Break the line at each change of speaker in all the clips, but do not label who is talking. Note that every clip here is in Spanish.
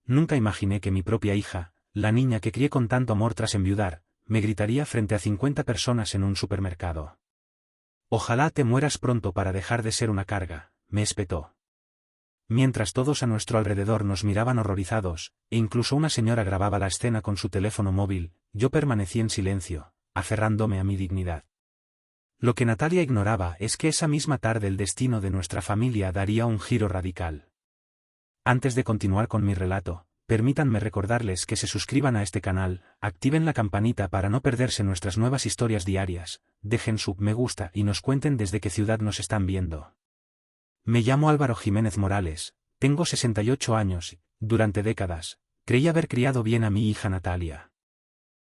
Nunca imaginé que mi propia hija, la niña que crié con tanto amor tras enviudar, me gritaría frente a 50 personas en un supermercado. Ojalá te mueras pronto para dejar de ser una carga, me espetó. Mientras todos a nuestro alrededor nos miraban horrorizados, e incluso una señora grababa la escena con su teléfono móvil, yo permanecí en silencio, aferrándome a mi dignidad. Lo que Natalia ignoraba es que esa misma tarde el destino de nuestra familia daría un giro radical. Antes de continuar con mi relato, permítanme recordarles que se suscriban a este canal, activen la campanita para no perderse nuestras nuevas historias diarias, dejen su me gusta y nos cuenten desde qué ciudad nos están viendo. Me llamo Álvaro Jiménez Morales, tengo 68 años y, durante décadas, creí haber criado bien a mi hija Natalia.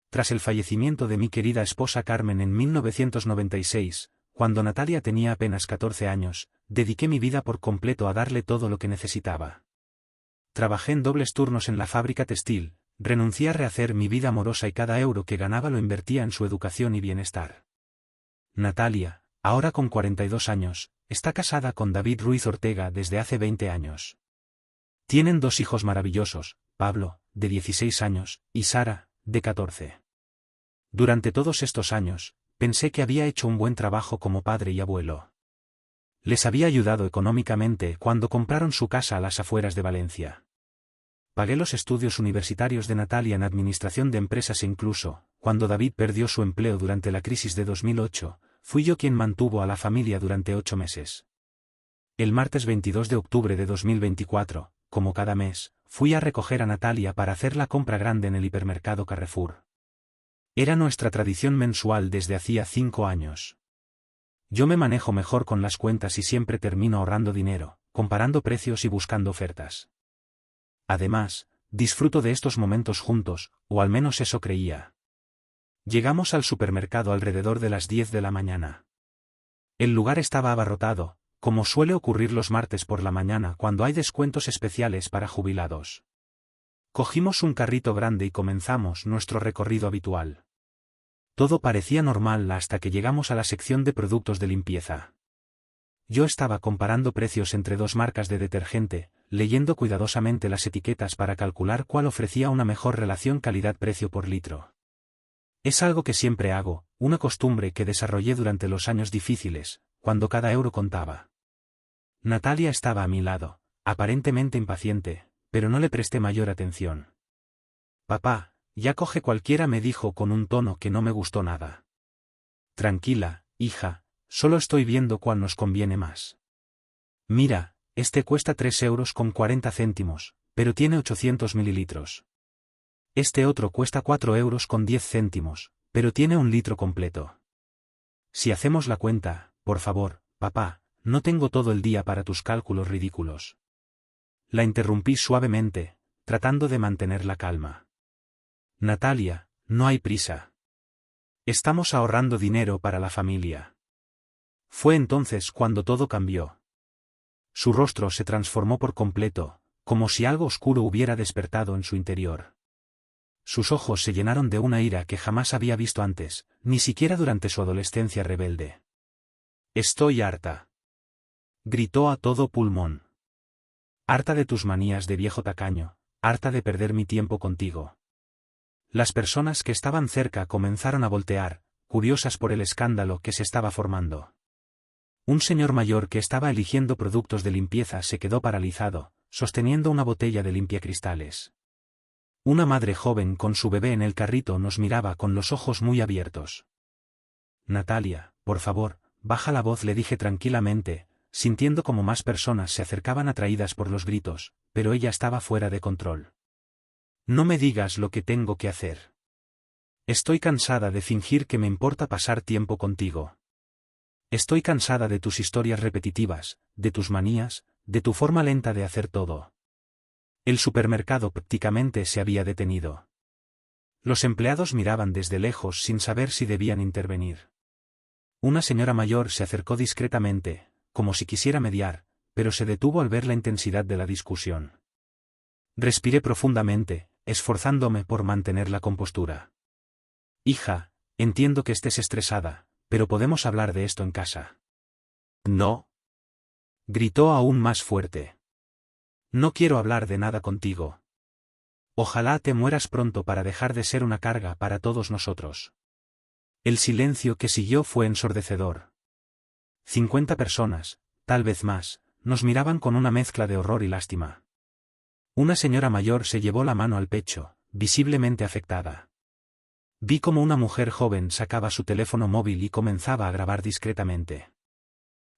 Tras el fallecimiento de mi querida esposa Carmen en 1996, cuando Natalia tenía apenas 14 años, dediqué mi vida por completo a darle todo lo que necesitaba. Trabajé en dobles turnos en la fábrica textil, renuncié a rehacer mi vida amorosa y cada euro que ganaba lo invertía en su educación y bienestar. Natalia, ahora con 42 años, está casada con David Ruiz Ortega desde hace 20 años. Tienen 2 hijos maravillosos, Pablo, de 16 años, y Sara, de 14. Durante todos estos años, pensé que había hecho un buen trabajo como padre y abuelo. Les había ayudado económicamente cuando compraron su casa a las afueras de Valencia. Pagué los estudios universitarios de Natalia en administración de empresas e incluso, cuando David perdió su empleo durante la crisis de 2008, fui yo quien mantuvo a la familia durante 8 meses. El martes 22 de octubre de 2024, como cada mes, fui a recoger a Natalia para hacer la compra grande en el hipermercado Carrefour. Era nuestra tradición mensual desde hacía 5 años. Yo me manejo mejor con las cuentas y siempre termino ahorrando dinero, comparando precios y buscando ofertas. Además, disfruto de estos momentos juntos, o al menos eso creía. Llegamos al supermercado alrededor de las 10 de la mañana. El lugar estaba abarrotado, como suele ocurrir los martes por la mañana cuando hay descuentos especiales para jubilados. Cogimos un carrito grande y comenzamos nuestro recorrido habitual. Todo parecía normal hasta que llegamos a la sección de productos de limpieza. Yo estaba comparando precios entre 2 marcas de detergente, leyendo cuidadosamente las etiquetas para calcular cuál ofrecía una mejor relación calidad-precio por litro. Es algo que siempre hago, una costumbre que desarrollé durante los años difíciles, cuando cada euro contaba. Natalia estaba a mi lado, aparentemente impaciente, pero no le presté mayor atención. Papá, ya coge cualquiera, me dijo con un tono que no me gustó nada. Tranquila, hija, solo estoy viendo cuál nos conviene más. Mira, este cuesta 3,40 euros, pero tiene 800 mililitros. Este otro cuesta 4,10 euros, pero tiene 1 litro completo. Si hacemos la cuenta, por favor, papá, no tengo todo el día para tus cálculos ridículos. La interrumpí suavemente, tratando de mantener la calma. Natalia, no hay prisa. Estamos ahorrando dinero para la familia. Fue entonces cuando todo cambió. Su rostro se transformó por completo, como si algo oscuro hubiera despertado en su interior. Sus ojos se llenaron de una ira que jamás había visto antes, ni siquiera durante su adolescencia rebelde. Estoy harta. Gritó a todo pulmón. Harta de tus manías de viejo tacaño, harta de perder mi tiempo contigo. Las personas que estaban cerca comenzaron a voltear, curiosas por el escándalo que se estaba formando. Un señor mayor que estaba eligiendo productos de limpieza se quedó paralizado, sosteniendo una botella de limpiacristales. Una madre joven con su bebé en el carrito nos miraba con los ojos muy abiertos. Natalia, por favor, baja la voz, le dije tranquilamente, sintiendo como más personas se acercaban atraídas por los gritos, pero ella estaba fuera de control. No me digas lo que tengo que hacer. Estoy cansada de fingir que me importa pasar tiempo contigo. Estoy cansada de tus historias repetitivas, de tus manías, de tu forma lenta de hacer todo. El supermercado prácticamente se había detenido. Los empleados miraban desde lejos sin saber si debían intervenir. Una señora mayor se acercó discretamente, como si quisiera mediar, pero se detuvo al ver la intensidad de la discusión. Respiré profundamente, esforzándome por mantener la compostura. Hija, entiendo que estés estresada, pero podemos hablar de esto en casa. No. Gritó aún más fuerte. No quiero hablar de nada contigo. Ojalá te mueras pronto para dejar de ser una carga para todos nosotros. El silencio que siguió fue ensordecedor. 50 personas, tal vez más, nos miraban con una mezcla de horror y lástima. Una señora mayor se llevó la mano al pecho, visiblemente afectada. Vi como una mujer joven sacaba su teléfono móvil y comenzaba a grabar discretamente.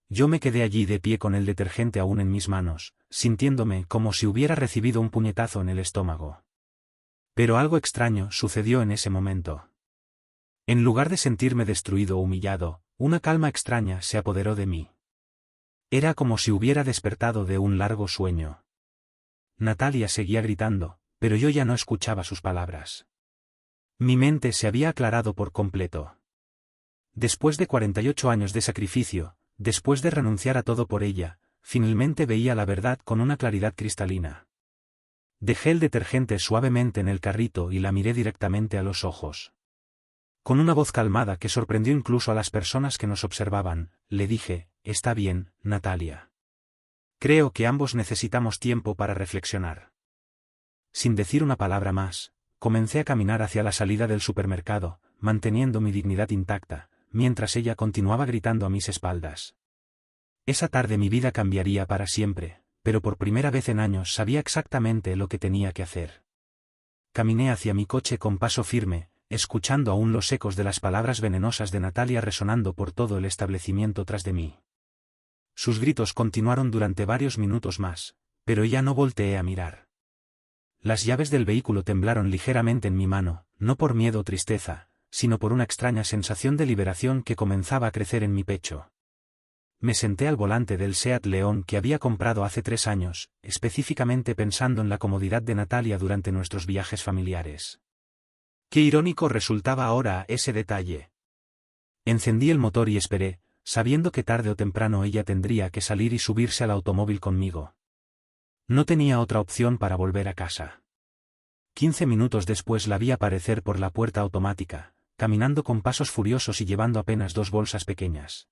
Yo me quedé allí de pie con el detergente aún en mis manos, sintiéndome como si hubiera recibido un puñetazo en el estómago. Pero algo extraño sucedió en ese momento. En lugar de sentirme destruido o humillado, una calma extraña se apoderó de mí. Era como si hubiera despertado de un largo sueño. Natalia seguía gritando, pero yo ya no escuchaba sus palabras. Mi mente se había aclarado por completo. Después de 48 años de sacrificio, después de renunciar a todo por ella, finalmente veía la verdad con una claridad cristalina. Dejé el detergente suavemente en el carrito y la miré directamente a los ojos. Con una voz calmada que sorprendió incluso a las personas que nos observaban, le dije, «Está bien, Natalia. Creo que ambos necesitamos tiempo para reflexionar». Sin decir una palabra más, comencé a caminar hacia la salida del supermercado, manteniendo mi dignidad intacta, mientras ella continuaba gritando a mis espaldas. Esa tarde mi vida cambiaría para siempre, pero por primera vez en años sabía exactamente lo que tenía que hacer. Caminé hacia mi coche con paso firme, escuchando aún los ecos de las palabras venenosas de Natalia resonando por todo el establecimiento tras de mí. Sus gritos continuaron durante varios minutos más, pero ya no volteé a mirar. Las llaves del vehículo temblaron ligeramente en mi mano, no por miedo o tristeza, sino por una extraña sensación de liberación que comenzaba a crecer en mi pecho. Me senté al volante del Seat León que había comprado hace 3 años, específicamente pensando en la comodidad de Natalia durante nuestros viajes familiares. Qué irónico resultaba ahora ese detalle. Encendí el motor y esperé, sabiendo que tarde o temprano ella tendría que salir y subirse al automóvil conmigo. No tenía otra opción para volver a casa. 15 minutos después la vi aparecer por la puerta automática, caminando con pasos furiosos y llevando apenas 2 bolsas pequeñas.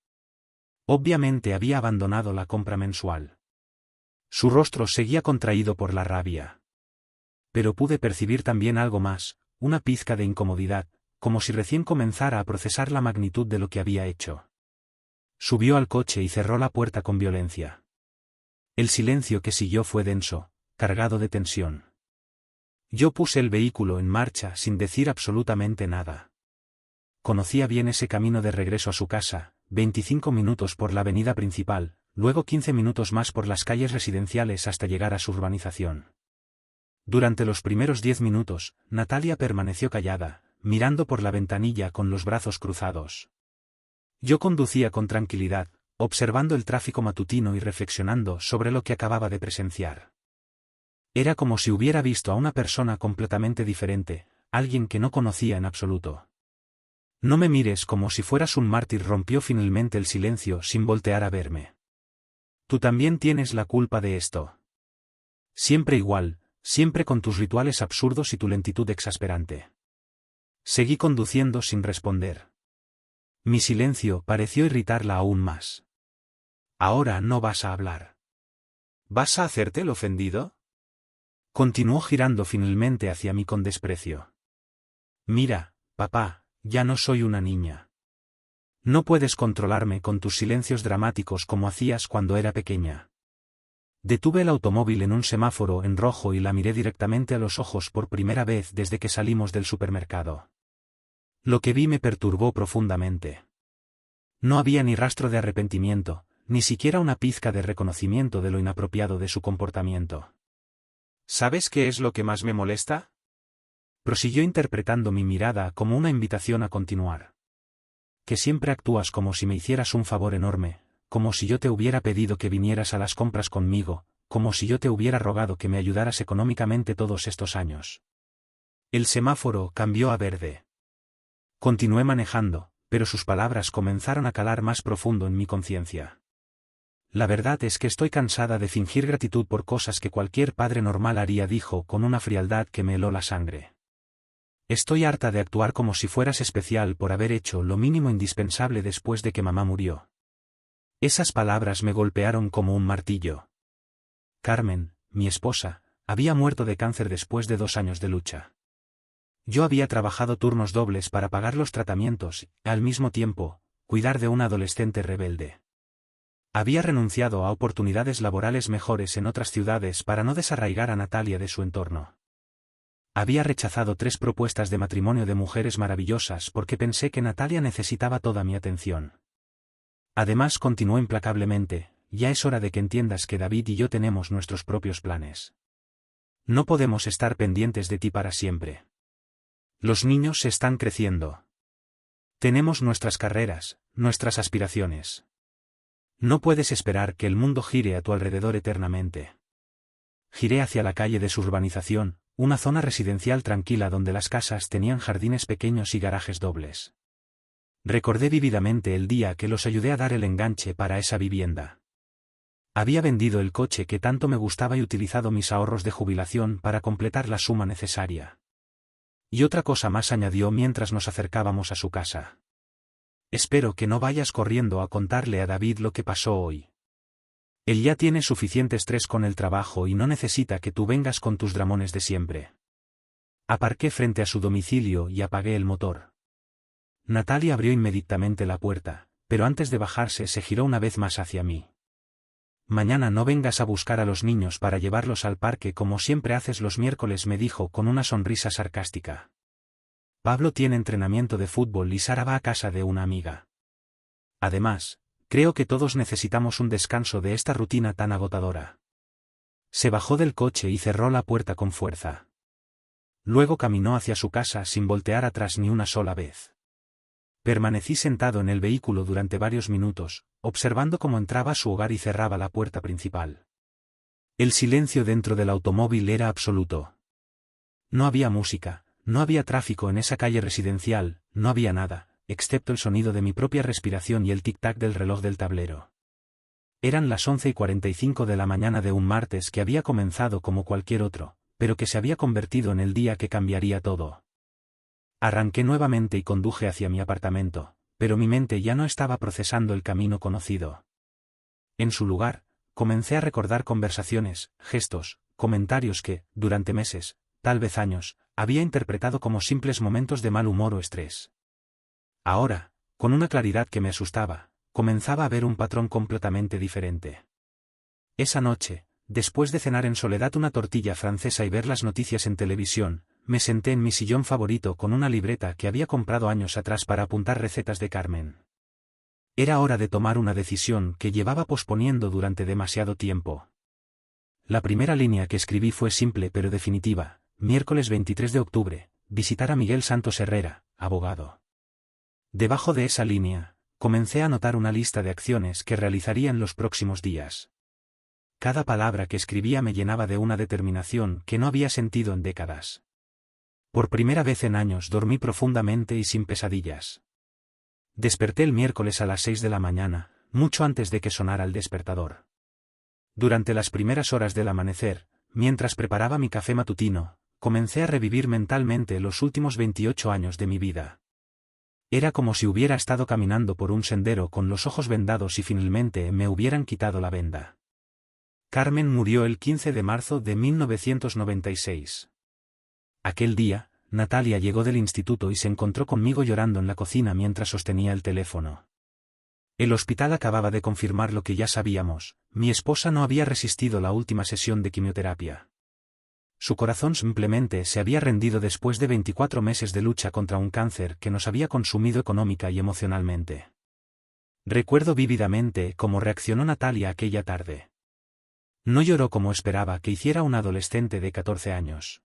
Obviamente había abandonado la compra mensual. Su rostro seguía contraído por la rabia. Pero pude percibir también algo más, una pizca de incomodidad, como si recién comenzara a procesar la magnitud de lo que había hecho. Subió al coche y cerró la puerta con violencia. El silencio que siguió fue denso, cargado de tensión. Yo puse el vehículo en marcha sin decir absolutamente nada. Conocía bien ese camino de regreso a su casa, 25 minutos por la avenida principal, luego 15 minutos más por las calles residenciales hasta llegar a su urbanización. Durante los primeros 10 minutos, Natalia permaneció callada, mirando por la ventanilla con los brazos cruzados. Yo conducía con tranquilidad, observando el tráfico matutino y reflexionando sobre lo que acababa de presenciar. Era como si hubiera visto a una persona completamente diferente, alguien que no conocía en absoluto. «No me mires como si fueras un mártir», rompió finalmente el silencio sin voltear a verme. «Tú también tienes la culpa de esto. Siempre igual, siempre con tus rituales absurdos y tu lentitud exasperante». Seguí conduciendo sin responder. Mi silencio pareció irritarla aún más. «¿Ahora no vas a hablar? ¿Vas a hacerte el ofendido?», continuó girando finalmente hacia mí con desprecio. «Mira, papá, ya no soy una niña. No puedes controlarme con tus silencios dramáticos como hacías cuando era pequeña». Detuve el automóvil en un semáforo en rojo y la miré directamente a los ojos por primera vez desde que salimos del supermercado. Lo que vi me perturbó profundamente. No había ni rastro de arrepentimiento, ni siquiera una pizca de reconocimiento de lo inapropiado de su comportamiento. «¿Sabes qué es lo que más me molesta?», prosiguió interpretando mi mirada como una invitación a continuar. «Que siempre actúas como si me hicieras un favor enorme, como si yo te hubiera pedido que vinieras a las compras conmigo, como si yo te hubiera rogado que me ayudaras económicamente todos estos años». El semáforo cambió a verde. Continué manejando, pero sus palabras comenzaron a calar más profundo en mi conciencia. «La verdad es que estoy cansada de fingir gratitud por cosas que cualquier padre normal haría», dijo con una frialdad que me heló la sangre. «Estoy harta de actuar como si fueras especial por haber hecho lo mínimo indispensable después de que mamá murió». Esas palabras me golpearon como un martillo. Carmen, mi esposa, había muerto de cáncer después de 2 años de lucha. Yo había trabajado turnos dobles para pagar los tratamientos, y, al mismo tiempo, cuidar de una adolescente rebelde. Había renunciado a oportunidades laborales mejores en otras ciudades para no desarraigar a Natalia de su entorno. Había rechazado 3 propuestas de matrimonio de mujeres maravillosas porque pensé que Natalia necesitaba toda mi atención. Además, continuó implacablemente: ya es hora de que entiendas que David y yo tenemos nuestros propios planes. No podemos estar pendientes de ti para siempre. Los niños están creciendo. Tenemos nuestras carreras, nuestras aspiraciones. No puedes esperar que el mundo gire a tu alrededor eternamente. Giré hacia la calle de su urbanización, una zona residencial tranquila donde las casas tenían jardines pequeños y garajes dobles. Recordé vívidamente el día que los ayudé a dar el enganche para esa vivienda. Había vendido el coche que tanto me gustaba y utilizado mis ahorros de jubilación para completar la suma necesaria. Y otra cosa más, añadió mientras nos acercábamos a su casa. Espero que no vayas corriendo a contarle a David lo que pasó hoy. Él ya tiene suficiente estrés con el trabajo y no necesita que tú vengas con tus dramones de siempre. Aparqué frente a su domicilio y apagué el motor. Natalia abrió inmediatamente la puerta, pero antes de bajarse se giró una vez más hacia mí. Mañana no vengas a buscar a los niños para llevarlos al parque como siempre haces los miércoles, me dijo con una sonrisa sarcástica. Pablo tiene entrenamiento de fútbol y Sara va a casa de una amiga. Además, creo que todos necesitamos un descanso de esta rutina tan agotadora. Se bajó del coche y cerró la puerta con fuerza. Luego caminó hacia su casa sin voltear atrás ni una sola vez. Permanecí sentado en el vehículo durante varios minutos, observando cómo entraba a su hogar y cerraba la puerta principal. El silencio dentro del automóvil era absoluto. No había música, no había tráfico en esa calle residencial, no había nada, excepto el sonido de mi propia respiración y el tic-tac del reloj del tablero. Eran las 11:45 de la mañana de un martes que había comenzado como cualquier otro, pero que se había convertido en el día que cambiaría todo. Arranqué nuevamente y conduje hacia mi apartamento, pero mi mente ya no estaba procesando el camino conocido. En su lugar, comencé a recordar conversaciones, gestos, comentarios que, durante meses, tal vez años, había interpretado como simples momentos de mal humor o estrés. Ahora, con una claridad que me asustaba, comenzaba a ver un patrón completamente diferente. Esa noche, después de cenar en soledad una tortilla francesa y ver las noticias en televisión, me senté en mi sillón favorito con una libreta que había comprado años atrás para apuntar recetas de Carmen. Era hora de tomar una decisión que llevaba posponiendo durante demasiado tiempo. La primera línea que escribí fue simple pero definitiva: miércoles 23 de octubre, visitar a Miguel Santos Herrera, abogado. Debajo de esa línea, comencé a anotar una lista de acciones que realizaría en los próximos días. Cada palabra que escribía me llenaba de una determinación que no había sentido en décadas. Por primera vez en años dormí profundamente y sin pesadillas. Desperté el miércoles a las 6 de la mañana, mucho antes de que sonara el despertador. Durante las primeras horas del amanecer, mientras preparaba mi café matutino, comencé a revivir mentalmente los últimos 28 años de mi vida. Era como si hubiera estado caminando por un sendero con los ojos vendados y finalmente me hubieran quitado la venda. Carmen murió el 15 de marzo de 1996. Aquel día, Natalia llegó del instituto y se encontró conmigo llorando en la cocina mientras sostenía el teléfono. El hospital acababa de confirmar lo que ya sabíamos: mi esposa no había resistido la última sesión de quimioterapia. Su corazón simplemente se había rendido después de 24 meses de lucha contra un cáncer que nos había consumido económica y emocionalmente. Recuerdo vívidamente cómo reaccionó Natalia aquella tarde. No lloró como esperaba que hiciera una adolescente de 14 años.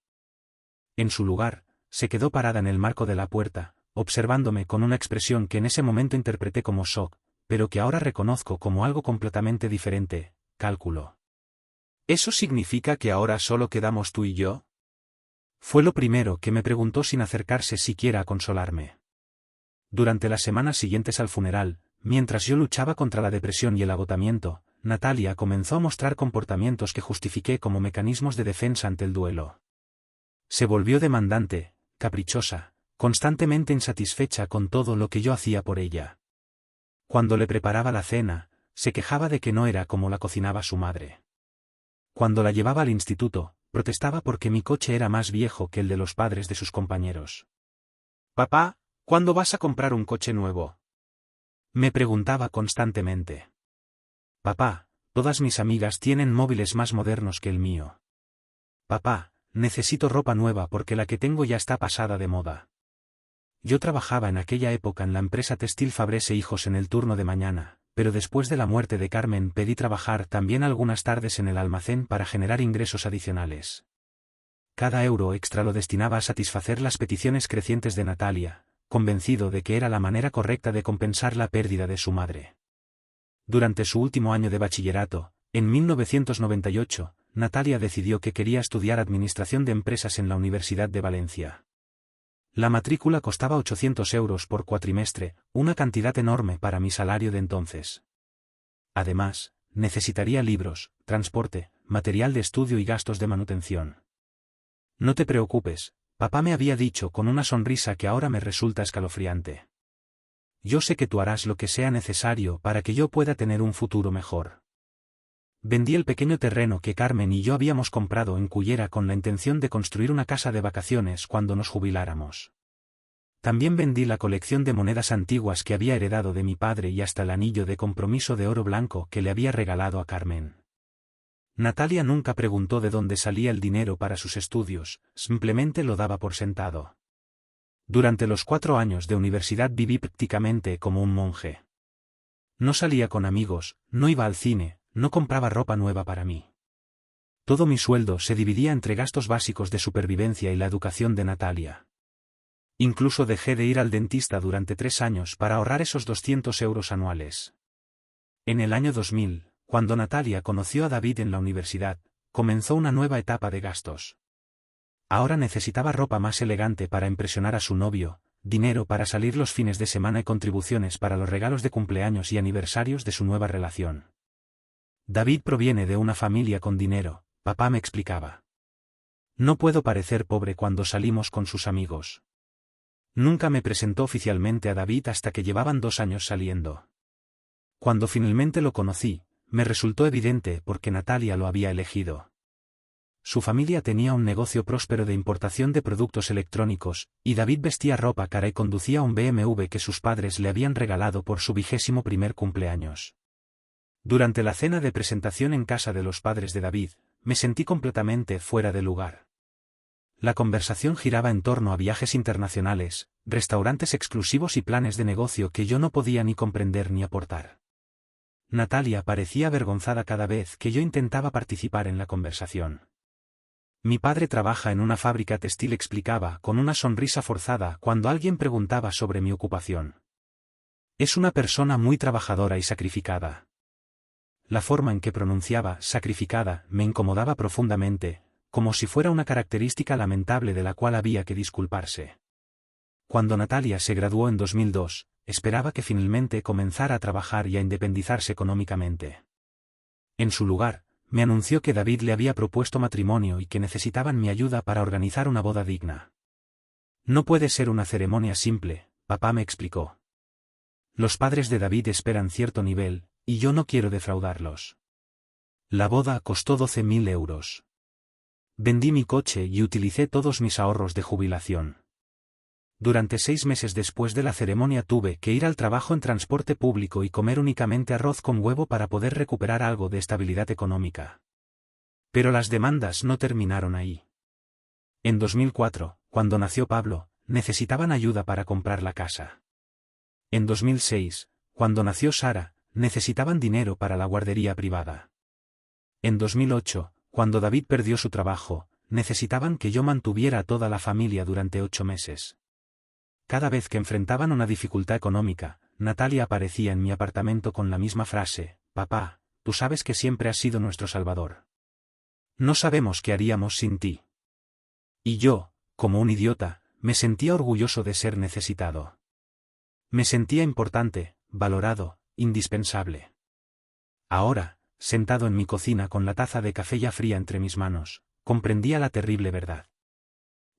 En su lugar, se quedó parada en el marco de la puerta, observándome con una expresión que en ese momento interpreté como shock, pero que ahora reconozco como algo completamente diferente: cálculo. ¿Eso significa que ahora solo quedamos tú y yo? Fue lo primero que me preguntó sin acercarse siquiera a consolarme. Durante las semanas siguientes al funeral, mientras yo luchaba contra la depresión y el agotamiento, Natalia comenzó a mostrar comportamientos que justifiqué como mecanismos de defensa ante el duelo. Se volvió demandante, caprichosa, constantemente insatisfecha con todo lo que yo hacía por ella. Cuando le preparaba la cena, se quejaba de que no era como la cocinaba su madre. Cuando la llevaba al instituto, protestaba porque mi coche era más viejo que el de los padres de sus compañeros. «Papá, ¿cuándo vas a comprar un coche nuevo?», me preguntaba constantemente. «Papá, todas mis amigas tienen móviles más modernos que el mío». «Papá, necesito ropa nueva porque la que tengo ya está pasada de moda». Yo trabajaba en aquella época en la empresa textil Fabrese Hijos en el turno de mañana, pero después de la muerte de Carmen pedí trabajar también algunas tardes en el almacén para generar ingresos adicionales. Cada euro extra lo destinaba a satisfacer las peticiones crecientes de Natalia, convencido de que era la manera correcta de compensar la pérdida de su madre. Durante su último año de bachillerato, en 1998, Natalia decidió que quería estudiar Administración de Empresas en la Universidad de Valencia. La matrícula costaba 800 euros por cuatrimestre, una cantidad enorme para mi salario de entonces. Además, necesitaría libros, transporte, material de estudio y gastos de manutención. «No te preocupes», papá me había dicho con una sonrisa que ahora me resulta escalofriante. «Yo sé que tú harás lo que sea necesario para que yo pueda tener un futuro mejor». Vendí el pequeño terreno que Carmen y yo habíamos comprado en Cullera con la intención de construir una casa de vacaciones cuando nos jubiláramos. También vendí la colección de monedas antiguas que había heredado de mi padre y hasta el anillo de compromiso de oro blanco que le había regalado a Carmen. Natalia nunca preguntó de dónde salía el dinero para sus estudios, simplemente lo daba por sentado. Durante los 4 años de universidad viví prácticamente como un monje. No salía con amigos, no iba al cine, no compraba ropa nueva para mí. Todo mi sueldo se dividía entre gastos básicos de supervivencia y la educación de Natalia. Incluso dejé de ir al dentista durante 3 años para ahorrar esos 200 euros anuales. En el año 2000, cuando Natalia conoció a David en la universidad, comenzó una nueva etapa de gastos. Ahora necesitaba ropa más elegante para impresionar a su novio, dinero para salir los fines de semana y contribuciones para los regalos de cumpleaños y aniversarios de su nueva relación. «David proviene de una familia con dinero», papá me explicaba. «No puedo parecer pobre cuando salimos con sus amigos». Nunca me presentó oficialmente a David hasta que llevaban 2 años saliendo. Cuando finalmente lo conocí, me resultó evidente porque Natalia lo había elegido. Su familia tenía un negocio próspero de importación de productos electrónicos, y David vestía ropa cara y conducía un BMW que sus padres le habían regalado por su 21º cumpleaños. Durante la cena de presentación en casa de los padres de David, me sentí completamente fuera de lugar. La conversación giraba en torno a viajes internacionales, restaurantes exclusivos y planes de negocio que yo no podía ni comprender ni aportar. Natalia parecía avergonzada cada vez que yo intentaba participar en la conversación. «Mi padre trabaja en una fábrica textil», explicaba con una sonrisa forzada cuando alguien preguntaba sobre mi ocupación. «Es una persona muy trabajadora y sacrificada». La forma en que pronunciaba «sacrificada» me incomodaba profundamente, como si fuera una característica lamentable de la cual había que disculparse. Cuando Natalia se graduó en 2002, esperaba que finalmente comenzara a trabajar y a independizarse económicamente. En su lugar, me anunció que David le había propuesto matrimonio y que necesitaban mi ayuda para organizar una boda digna. «No puede ser una ceremonia simple», papá me explicó. «Los padres de David esperan cierto nivel, y yo no quiero defraudarlos». La boda costó 12.000 euros. Vendí mi coche y utilicé todos mis ahorros de jubilación. Durante 6 meses después de la ceremonia tuve que ir al trabajo en transporte público y comer únicamente arroz con huevo para poder recuperar algo de estabilidad económica. Pero las demandas no terminaron ahí. En 2004, cuando nació Pablo, necesitaban ayuda para comprar la casa. En 2006, cuando nació Sara, necesitaban dinero para la guardería privada. En 2008, cuando David perdió su trabajo, necesitaban que yo mantuviera a toda la familia durante 8 meses. Cada vez que enfrentaban una dificultad económica, Natalia aparecía en mi apartamento con la misma frase: «Papá, tú sabes que siempre has sido nuestro salvador. No sabemos qué haríamos sin ti». Y yo, como un idiota, me sentía orgulloso de ser necesitado. Me sentía importante, valorado, indispensable. Ahora, sentado en mi cocina con la taza de café ya fría entre mis manos, comprendía la terrible verdad.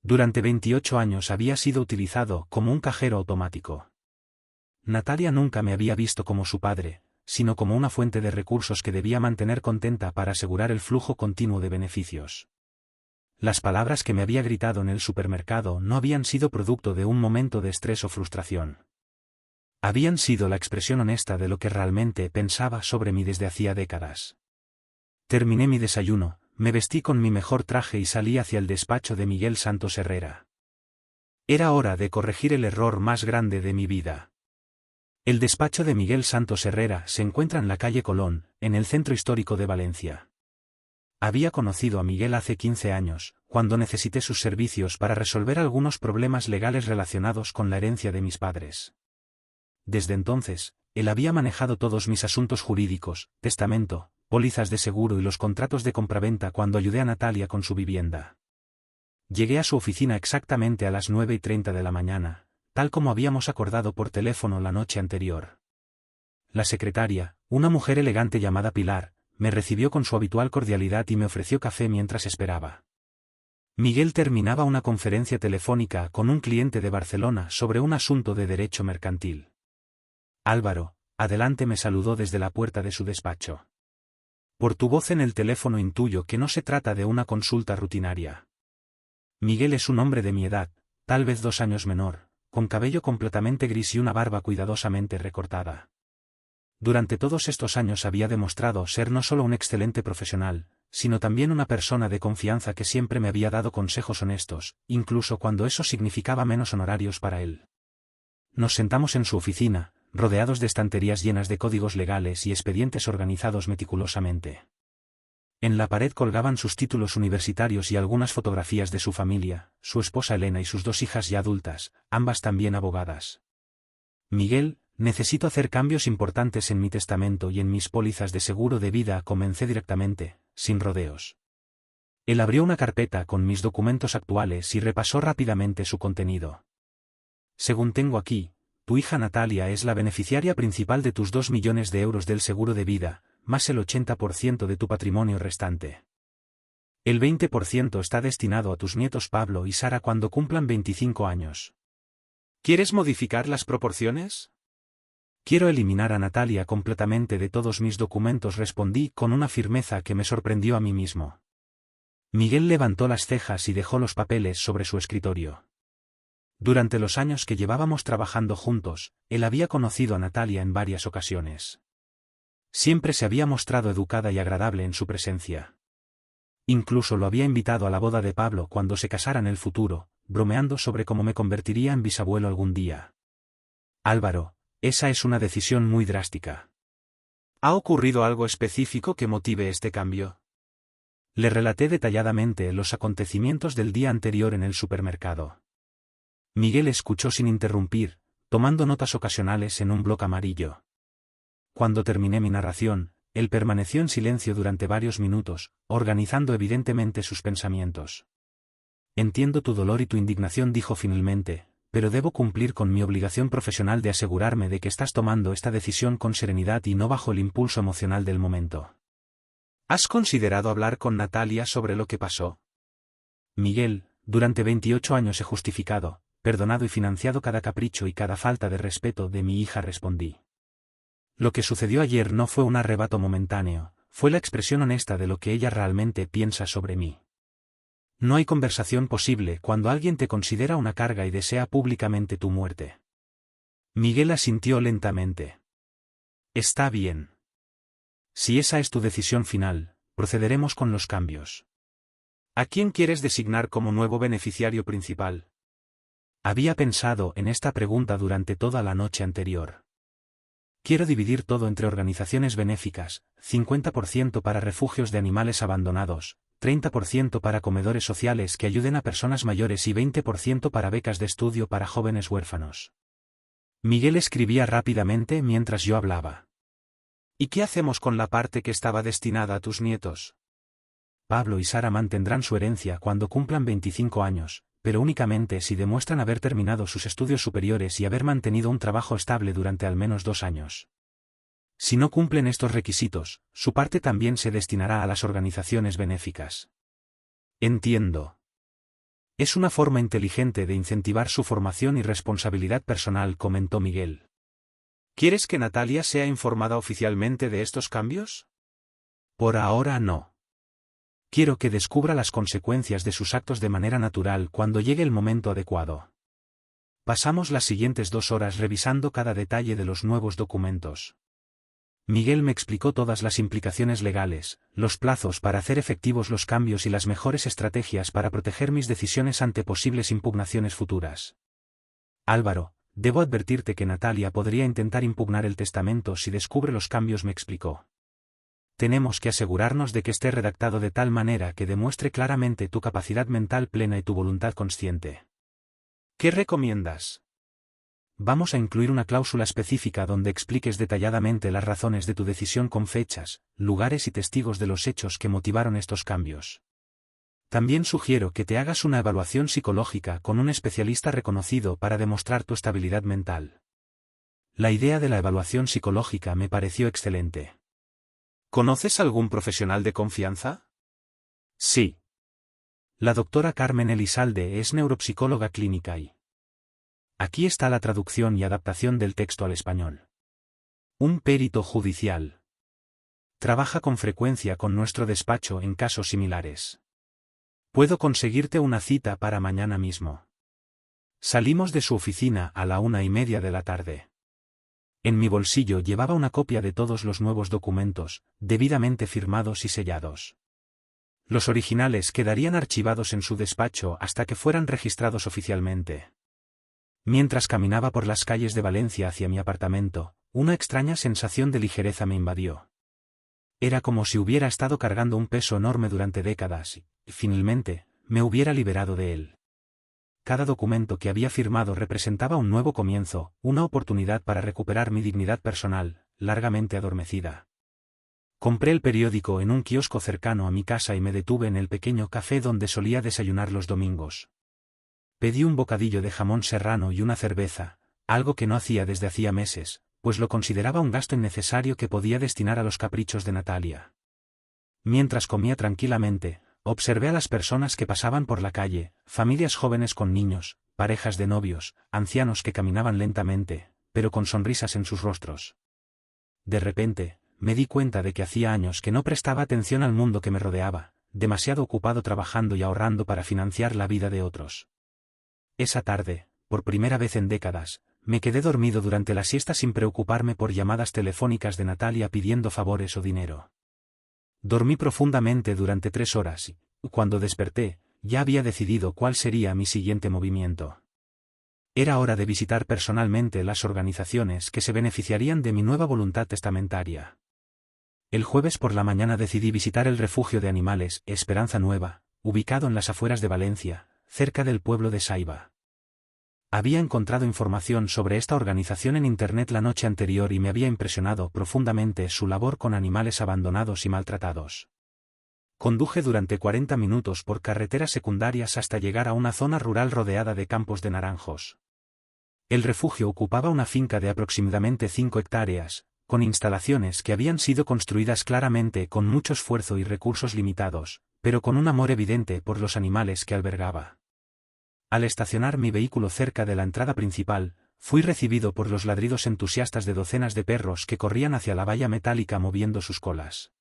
Durante 28 años había sido utilizado como un cajero automático. Natalia nunca me había visto como su padre, sino como una fuente de recursos que debía mantener contenta para asegurar el flujo continuo de beneficios. Las palabras que me había gritado en el supermercado no habían sido producto de un momento de estrés o frustración. Habían sido la expresión honesta de lo que realmente pensaba sobre mí desde hacía décadas. Terminé mi desayuno, me vestí con mi mejor traje y salí hacia el despacho de Miguel Santos Herrera. Era hora de corregir el error más grande de mi vida. El despacho de Miguel Santos Herrera se encuentra en la calle Colón, en el centro histórico de Valencia. Había conocido a Miguel hace 15 años, cuando necesité sus servicios para resolver algunos problemas legales relacionados con la herencia de mis padres. Desde entonces, él había manejado todos mis asuntos jurídicos, testamento, pólizas de seguro y los contratos de compraventa cuando ayudé a Natalia con su vivienda. Llegué a su oficina exactamente a las 9:30 de la mañana, tal como habíamos acordado por teléfono la noche anterior. La secretaria, una mujer elegante llamada Pilar, me recibió con su habitual cordialidad y me ofreció café mientras esperaba. Miguel terminaba una conferencia telefónica con un cliente de Barcelona sobre un asunto de derecho mercantil. Álvaro, adelante, me saludó desde la puerta de su despacho. Por tu voz en el teléfono intuyo que no se trata de una consulta rutinaria. Miguel es un hombre de mi edad, tal vez 2 años menor, con cabello completamente gris y una barba cuidadosamente recortada. Durante todos estos años había demostrado ser no solo un excelente profesional, sino también una persona de confianza que siempre me había dado consejos honestos, incluso cuando eso significaba menos honorarios para él. Nos sentamos en su oficina, rodeados de estanterías llenas de códigos legales y expedientes organizados meticulosamente. En la pared colgaban sus títulos universitarios y algunas fotografías de su familia, su esposa Elena y sus 2 hijas ya adultas, ambas también abogadas. Miguel, necesito hacer cambios importantes en mi testamento y en mis pólizas de seguro de vida, comencé directamente, sin rodeos. Él abrió una carpeta con mis documentos actuales y repasó rápidamente su contenido. Según tengo aquí, tu hija Natalia es la beneficiaria principal de tus 2 millones de euros del seguro de vida, más el 80% de tu patrimonio restante. El 20% está destinado a tus nietos Pablo y Sara cuando cumplan 25 años. ¿Quieres modificar las proporciones? Quiero eliminar a Natalia completamente de todos mis documentos, respondí con una firmeza que me sorprendió a mí mismo. Miguel levantó las cejas y dejó los papeles sobre su escritorio. Durante los años que llevábamos trabajando juntos, él había conocido a Natalia en varias ocasiones. Siempre se había mostrado educada y agradable en su presencia. Incluso lo había invitado a la boda de Pablo cuando se casara en el futuro, bromeando sobre cómo me convertiría en bisabuelo algún día. Álvaro, esa es una decisión muy drástica. ¿Ha ocurrido algo específico que motive este cambio? Le relaté detalladamente los acontecimientos del día anterior en el supermercado. Miguel escuchó sin interrumpir, tomando notas ocasionales en un bloc amarillo. Cuando terminé mi narración, él permaneció en silencio durante varios minutos, organizando evidentemente sus pensamientos. Entiendo tu dolor y tu indignación, dijo finalmente, pero debo cumplir con mi obligación profesional de asegurarme de que estás tomando esta decisión con serenidad y no bajo el impulso emocional del momento. ¿Has considerado hablar con Natalia sobre lo que pasó? Miguel, durante 28 años he justificado, perdonado y financiado cada capricho y cada falta de respeto de mi hija, respondí. Lo que sucedió ayer no fue un arrebato momentáneo, fue la expresión honesta de lo que ella realmente piensa sobre mí. No hay conversación posible cuando alguien te considera una carga y desea públicamente tu muerte. Miguel asintió lentamente. Está bien. Si esa es tu decisión final, procederemos con los cambios. ¿A quién quieres designar como nuevo beneficiario principal? Había pensado en esta pregunta durante toda la noche anterior. Quiero dividir todo entre organizaciones benéficas, 50% para refugios de animales abandonados, 30% para comedores sociales que ayuden a personas mayores y 20% para becas de estudio para jóvenes huérfanos. Miguel escribía rápidamente mientras yo hablaba. ¿Y qué hacemos con la parte que estaba destinada a tus nietos? Pablo y Sara mantendrán su herencia cuando cumplan 25 años, pero únicamente si demuestran haber terminado sus estudios superiores y haber mantenido un trabajo estable durante al menos 2 años. Si no cumplen estos requisitos, su parte también se destinará a las organizaciones benéficas. Entiendo. Es una forma inteligente de incentivar su formación y responsabilidad personal, comentó Miguel. ¿Quieres que Natalia sea informada oficialmente de estos cambios? Por ahora no. Quiero que descubra las consecuencias de sus actos de manera natural cuando llegue el momento adecuado. Pasamos las siguientes 2 horas revisando cada detalle de los nuevos documentos. Miguel me explicó todas las implicaciones legales, los plazos para hacer efectivos los cambios y las mejores estrategias para proteger mis decisiones ante posibles impugnaciones futuras. Álvaro, debo advertirte que Natalia podría intentar impugnar el testamento si descubre los cambios, me explicó. Tenemos que asegurarnos de que esté redactado de tal manera que demuestre claramente tu capacidad mental plena y tu voluntad consciente. ¿Qué recomiendas? Vamos a incluir una cláusula específica donde expliques detalladamente las razones de tu decisión con fechas, lugares y testigos de los hechos que motivaron estos cambios. También sugiero que te hagas una evaluación psicológica con un especialista reconocido para demostrar tu estabilidad mental. La idea de la evaluación psicológica me pareció excelente. ¿Conoces algún profesional de confianza? Sí. La doctora Carmen Elizalde es neuropsicóloga clínica y... Aquí está la traducción y adaptación del texto al español. Un perito judicial. Trabaja con frecuencia con nuestro despacho en casos similares. Puedo conseguirte una cita para mañana mismo. Salimos de su oficina a la 1:30 de la tarde. En mi bolsillo llevaba una copia de todos los nuevos documentos, debidamente firmados y sellados. Los originales quedarían archivados en su despacho hasta que fueran registrados oficialmente. Mientras caminaba por las calles de Valencia hacia mi apartamento, una extraña sensación de ligereza me invadió. Era como si hubiera estado cargando un peso enorme durante décadas y, finalmente, me hubiera liberado de él. Cada documento que había firmado representaba un nuevo comienzo, una oportunidad para recuperar mi dignidad personal, largamente adormecida. Compré el periódico en un kiosco cercano a mi casa y me detuve en el pequeño café donde solía desayunar los domingos. Pedí un bocadillo de jamón serrano y una cerveza, algo que no hacía desde hacía meses, pues lo consideraba un gasto innecesario que podía destinar a los caprichos de Natalia. Mientras comía tranquilamente, observé a las personas que pasaban por la calle, familias jóvenes con niños, parejas de novios, ancianos que caminaban lentamente, pero con sonrisas en sus rostros. De repente, me di cuenta de que hacía años que no prestaba atención al mundo que me rodeaba, demasiado ocupado trabajando y ahorrando para financiar la vida de otros. Esa tarde, por primera vez en décadas, me quedé dormido durante la siesta sin preocuparme por llamadas telefónicas de Natalia pidiendo favores o dinero. Dormí profundamente durante 3 horas y, cuando desperté, ya había decidido cuál sería mi siguiente movimiento. Era hora de visitar personalmente las organizaciones que se beneficiarían de mi nueva voluntad testamentaria. El jueves por la mañana decidí visitar el refugio de animales Esperanza Nueva, ubicado en las afueras de Valencia, cerca del pueblo de Saiba. Había encontrado información sobre esta organización en internet la noche anterior y me había impresionado profundamente su labor con animales abandonados y maltratados. Conduje durante 40 minutos por carreteras secundarias hasta llegar a una zona rural rodeada de campos de naranjos. El refugio ocupaba una finca de aproximadamente 5 hectáreas, con instalaciones que habían sido construidas claramente con mucho esfuerzo y recursos limitados, pero con un amor evidente por los animales que albergaba. Al estacionar mi vehículo cerca de la entrada principal, fui recibido por los ladridos entusiastas de docenas de perros que corrían hacia la valla metálica moviendo sus colas.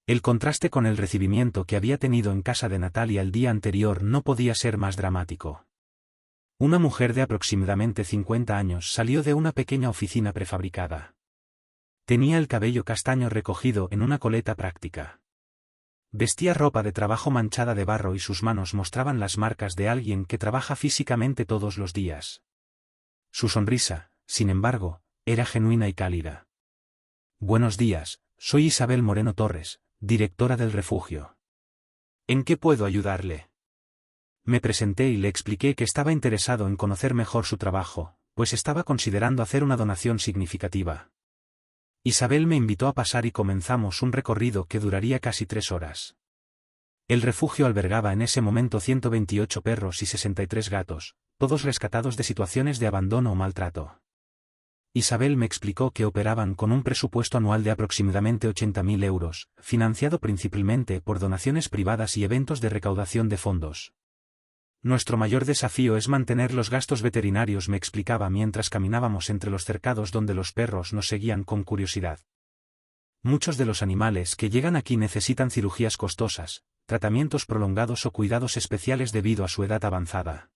El contraste con el recibimiento que había tenido en casa de Natalia el día anterior no podía ser más dramático. Una mujer de aproximadamente 50 años salió de una pequeña oficina prefabricada. Tenía el cabello castaño recogido en una coleta práctica. Vestía ropa de trabajo manchada de barro y sus manos mostraban las marcas de alguien que trabaja físicamente todos los días. Su sonrisa, sin embargo, era genuina y cálida. Buenos días, soy Isabel Moreno Torres, directora del refugio. ¿En qué puedo ayudarle? Me presenté y le expliqué que estaba interesado en conocer mejor su trabajo, pues estaba considerando hacer una donación significativa. Isabel me invitó a pasar y comenzamos un recorrido que duraría casi 3 horas. El refugio albergaba en ese momento 128 perros y 63 gatos, todos rescatados de situaciones de abandono o maltrato. Isabel me explicó que operaban con un presupuesto anual de aproximadamente 80.000 euros, financiado principalmente por donaciones privadas y eventos de recaudación de fondos. Nuestro mayor desafío es mantener los gastos veterinarios, me explicaba mientras caminábamos entre los cercados donde los perros nos seguían con curiosidad. Muchos de los animales que llegan aquí necesitan cirugías costosas, tratamientos prolongados o cuidados especiales debido a su edad avanzada.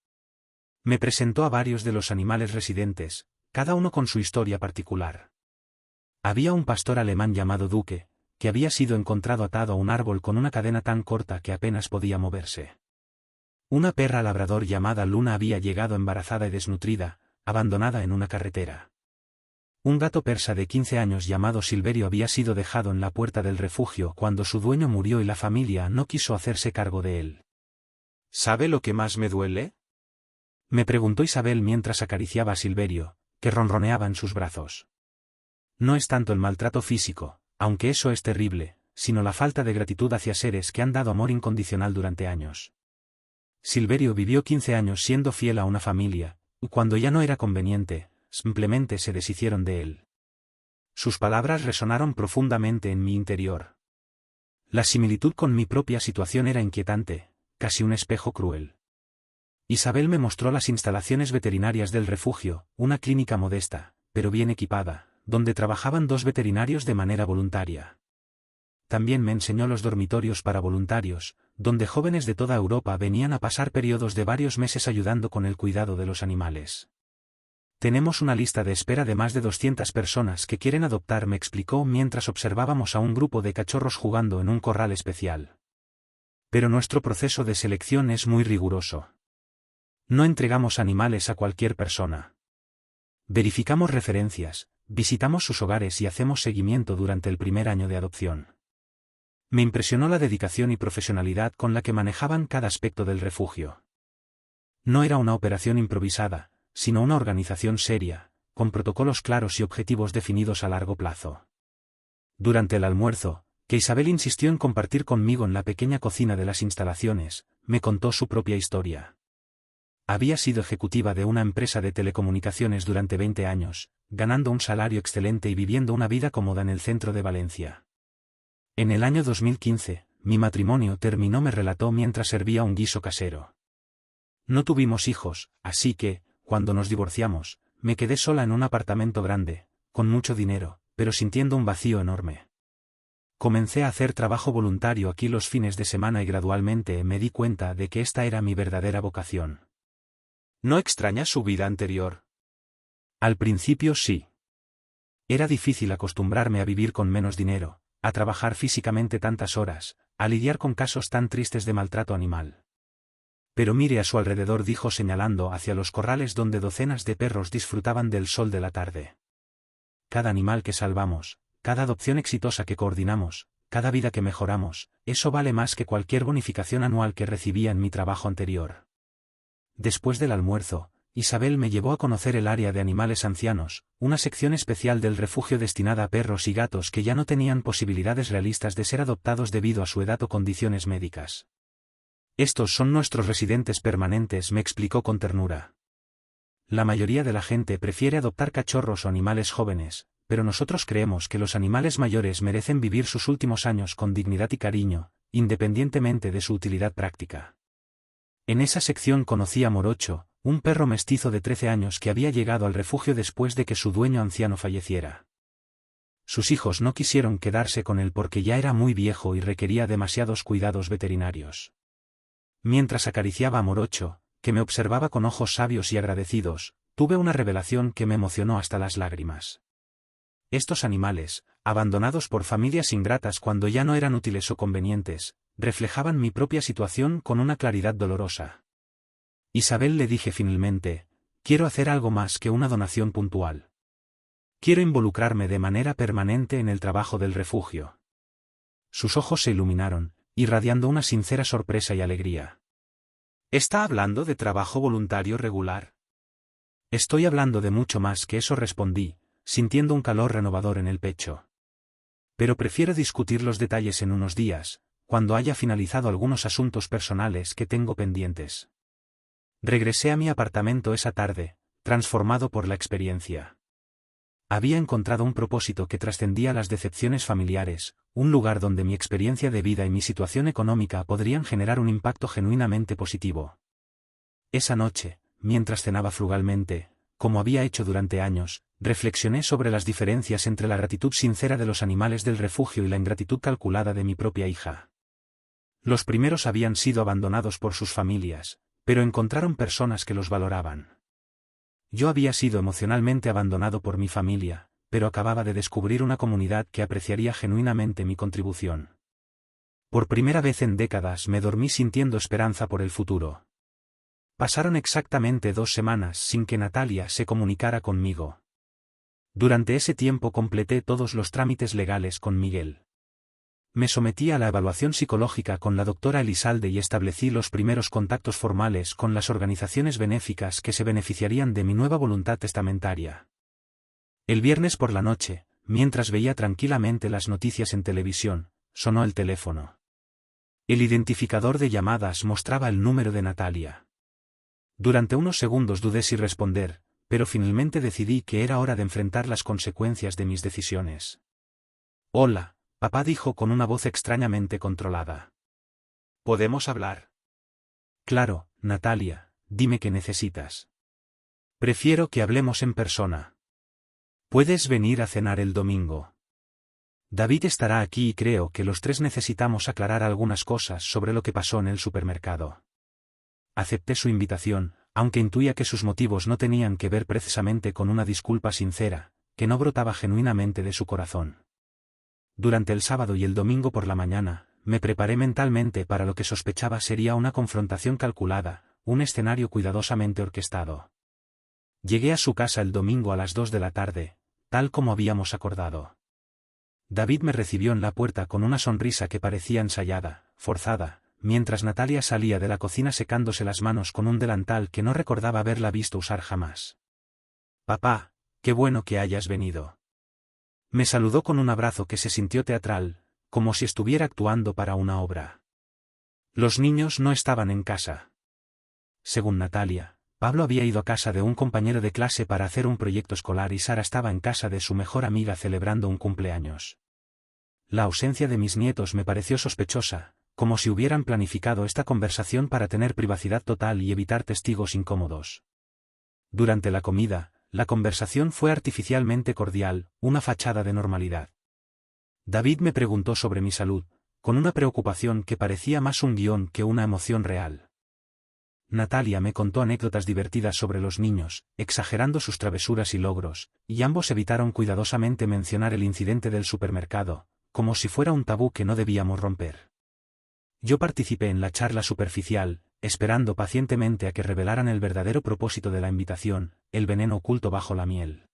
Me presentó a varios de los animales residentes, cada uno con su historia particular. Había un pastor alemán llamado Duque, que había sido encontrado atado a un árbol con una cadena tan corta que apenas podía moverse. Una perra labrador llamada Luna había llegado embarazada y desnutrida, abandonada en una carretera. Un gato persa de 15 años llamado Silverio había sido dejado en la puerta del refugio cuando su dueño murió y la familia no quiso hacerse cargo de él.
¿Sabe lo que más me duele?
Me preguntó Isabel mientras acariciaba a Silverio, que ronroneaba en sus brazos. No es tanto el maltrato físico, aunque eso es terrible, sino la falta de gratitud hacia seres que han dado amor incondicional durante años. Silverio vivió 15 años siendo fiel a una familia, y cuando ya no era conveniente, simplemente se deshicieron de él. Sus palabras resonaron profundamente en mi interior. La similitud con mi propia situación era inquietante, casi un espejo cruel. Isabel me mostró las instalaciones veterinarias del refugio, una clínica modesta, pero bien equipada, donde trabajaban 2 veterinarios de manera voluntaria. También me enseñó los dormitorios para voluntarios, donde jóvenes de toda Europa venían a pasar periodos de varios meses ayudando con el cuidado de los animales. Tenemos una lista de espera de más de 200 personas que quieren adoptar, me explicó mientras observábamos a un grupo de cachorros jugando en un corral especial. Pero nuestro proceso de selección es muy riguroso. No entregamos animales a cualquier persona. Verificamos referencias, visitamos sus hogares y hacemos seguimiento durante el primer año de adopción. Me impresionó la dedicación y profesionalidad con la que manejaban cada aspecto del refugio. No era una operación improvisada, sino una organización seria, con protocolos claros y objetivos definidos a largo plazo. Durante el almuerzo, que Isabel insistió en compartir conmigo en la pequeña cocina de las instalaciones, me contó su propia historia. Había sido ejecutiva de una empresa de telecomunicaciones durante 20 años, ganando un salario excelente y viviendo una vida cómoda en el centro de Valencia. En el año 2015, mi matrimonio terminó, me relató mientras servía un guiso casero. No tuvimos hijos, así que, cuando nos divorciamos, me quedé sola en un apartamento grande, con mucho dinero, pero sintiendo un vacío enorme. Comencé a hacer trabajo voluntario aquí los fines de semana y gradualmente me di cuenta de que esta era mi verdadera vocación.
¿No extraña su vida anterior?
Al principio sí. Era difícil acostumbrarme a vivir con menos dinero, a trabajar físicamente tantas horas, a lidiar con casos tan tristes de maltrato animal. Pero mire a su alrededor, dijo señalando hacia los corrales donde docenas de perros disfrutaban del sol de la tarde. Cada animal que salvamos, cada adopción exitosa que coordinamos, cada vida que mejoramos, eso vale más que cualquier bonificación anual que recibía en mi trabajo anterior. Después del almuerzo, Isabel me llevó a conocer el área de animales ancianos, una sección especial del refugio destinada a perros y gatos que ya no tenían posibilidades realistas de ser adoptados debido a su edad o condiciones médicas. Estos son nuestros residentes permanentes, me explicó con ternura. La mayoría de la gente prefiere adoptar cachorros o animales jóvenes, pero nosotros creemos que los animales mayores merecen vivir sus últimos años con dignidad y cariño, independientemente de su utilidad práctica. En esa sección conocí a Morocho, un perro mestizo de 13 años que había llegado al refugio después de que su dueño anciano falleciera. Sus hijos no quisieron quedarse con él porque ya era muy viejo y requería demasiados cuidados veterinarios. Mientras acariciaba a Morocho, que me observaba con ojos sabios y agradecidos, tuve una revelación que me emocionó hasta las lágrimas. Estos animales, abandonados por familias ingratas cuando ya no eran útiles o convenientes, reflejaban mi propia situación con una claridad dolorosa. Isabel, le dije finalmente, quiero hacer algo más que una donación puntual. Quiero involucrarme de manera permanente en el trabajo del refugio. Sus ojos se iluminaron, irradiando una sincera sorpresa y alegría.
¿Está hablando de trabajo voluntario regular?
Estoy hablando de mucho más que eso, respondí, sintiendo un calor renovador en el pecho. Pero prefiero discutir los detalles en unos días, cuando haya finalizado algunos asuntos personales que tengo pendientes. Regresé a mi apartamento esa tarde, transformado por la experiencia. Había encontrado un propósito que trascendía las decepciones familiares, un lugar donde mi experiencia de vida y mi situación económica podrían generar un impacto genuinamente positivo. Esa noche, mientras cenaba frugalmente, como había hecho durante años, reflexioné sobre las diferencias entre la gratitud sincera de los animales del refugio y la ingratitud calculada de mi propia hija. Los primeros habían sido abandonados por sus familias, pero encontraron personas que los valoraban. Yo había sido emocionalmente abandonado por mi familia, pero acababa de descubrir una comunidad que apreciaría genuinamente mi contribución. Por primera vez en décadas me dormí sintiendo esperanza por el futuro. Pasaron exactamente 2 semanas sin que Natalia se comunicara conmigo. Durante ese tiempo completé todos los trámites legales con Miguel. Me sometí a la evaluación psicológica con la doctora Elizalde y establecí los primeros contactos formales con las organizaciones benéficas que se beneficiarían de mi nueva voluntad testamentaria. El viernes por la noche, mientras veía tranquilamente las noticias en televisión, sonó el teléfono. El identificador de llamadas mostraba el número de Natalia. Durante unos segundos dudé si responder, pero finalmente decidí que era hora de enfrentar las consecuencias de mis decisiones. «Hola», papá dijo con una voz extrañamente controlada. «¿Podemos hablar?» «Claro, Natalia, dime qué necesitas». «Prefiero que hablemos en persona. ¿Puedes venir a cenar el domingo?» David estará aquí y creo que los 3 necesitamos aclarar algunas cosas sobre lo que pasó en el supermercado. Acepté su invitación, aunque intuía que sus motivos no tenían que ver precisamente con una disculpa sincera, que no brotaba genuinamente de su corazón. Durante el sábado y el domingo por la mañana, me preparé mentalmente para lo que sospechaba sería una confrontación calculada, un escenario cuidadosamente orquestado. Llegué a su casa el domingo a las 2 de la tarde, tal como habíamos acordado. David me recibió en la puerta con una sonrisa que parecía ensayada, forzada, mientras Natalia salía de la cocina secándose las manos con un delantal que no recordaba haberla visto usar jamás. «Papá, qué bueno que hayas venido». Me saludó con un abrazo que se sintió teatral, como si estuviera actuando para una obra. Los niños no estaban en casa. Según Natalia, Pablo había ido a casa de un compañero de clase para hacer un proyecto escolar y Sara estaba en casa de su mejor amiga celebrando un cumpleaños. La ausencia de mis nietos me pareció sospechosa, como si hubieran planificado esta conversación para tener privacidad total y evitar testigos incómodos. Durante la comida, la conversación fue artificialmente cordial, una fachada de normalidad. David me preguntó sobre mi salud, con una preocupación que parecía más un guión que una emoción real. Natalia me contó anécdotas divertidas sobre los niños, exagerando sus travesuras y logros, y ambos evitaron cuidadosamente mencionar el incidente del supermercado, como si fuera un tabú que no debíamos romper. Yo participé en la charla superficial, esperando pacientemente a que revelaran el verdadero propósito de la invitación, el veneno oculto bajo la miel.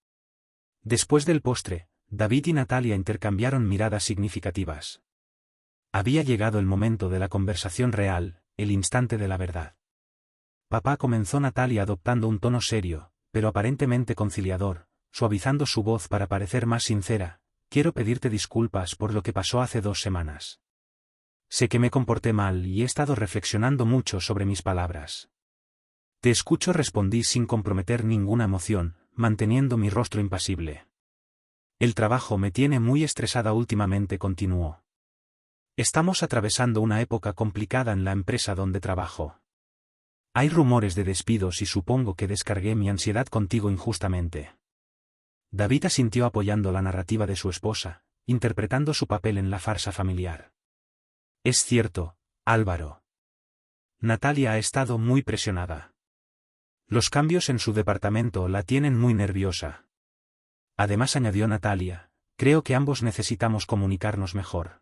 Después del postre, David y Natalia intercambiaron miradas significativas. Había llegado el momento de la conversación real, el instante de la verdad. Papá, comenzó Natalia adoptando un tono serio, pero aparentemente conciliador, suavizando su voz para parecer más sincera. «Quiero pedirte disculpas por lo que pasó hace 2 semanas. Sé que me comporté mal y he estado reflexionando mucho sobre mis palabras». «Te escucho», respondí sin comprometer ninguna emoción, manteniendo mi rostro impasible. «El trabajo me tiene muy estresada últimamente», continuó. «Estamos atravesando una época complicada en la empresa donde trabajo. Hay rumores de despidos y supongo que descargué mi ansiedad contigo injustamente». David asintió apoyando la narrativa de su esposa, interpretando su papel en la farsa familiar. «Es cierto, Álvaro. Natalia ha estado muy presionada. Los cambios en su departamento la tienen muy nerviosa. Además», añadió Natalia, «creo que ambos necesitamos comunicarnos mejor.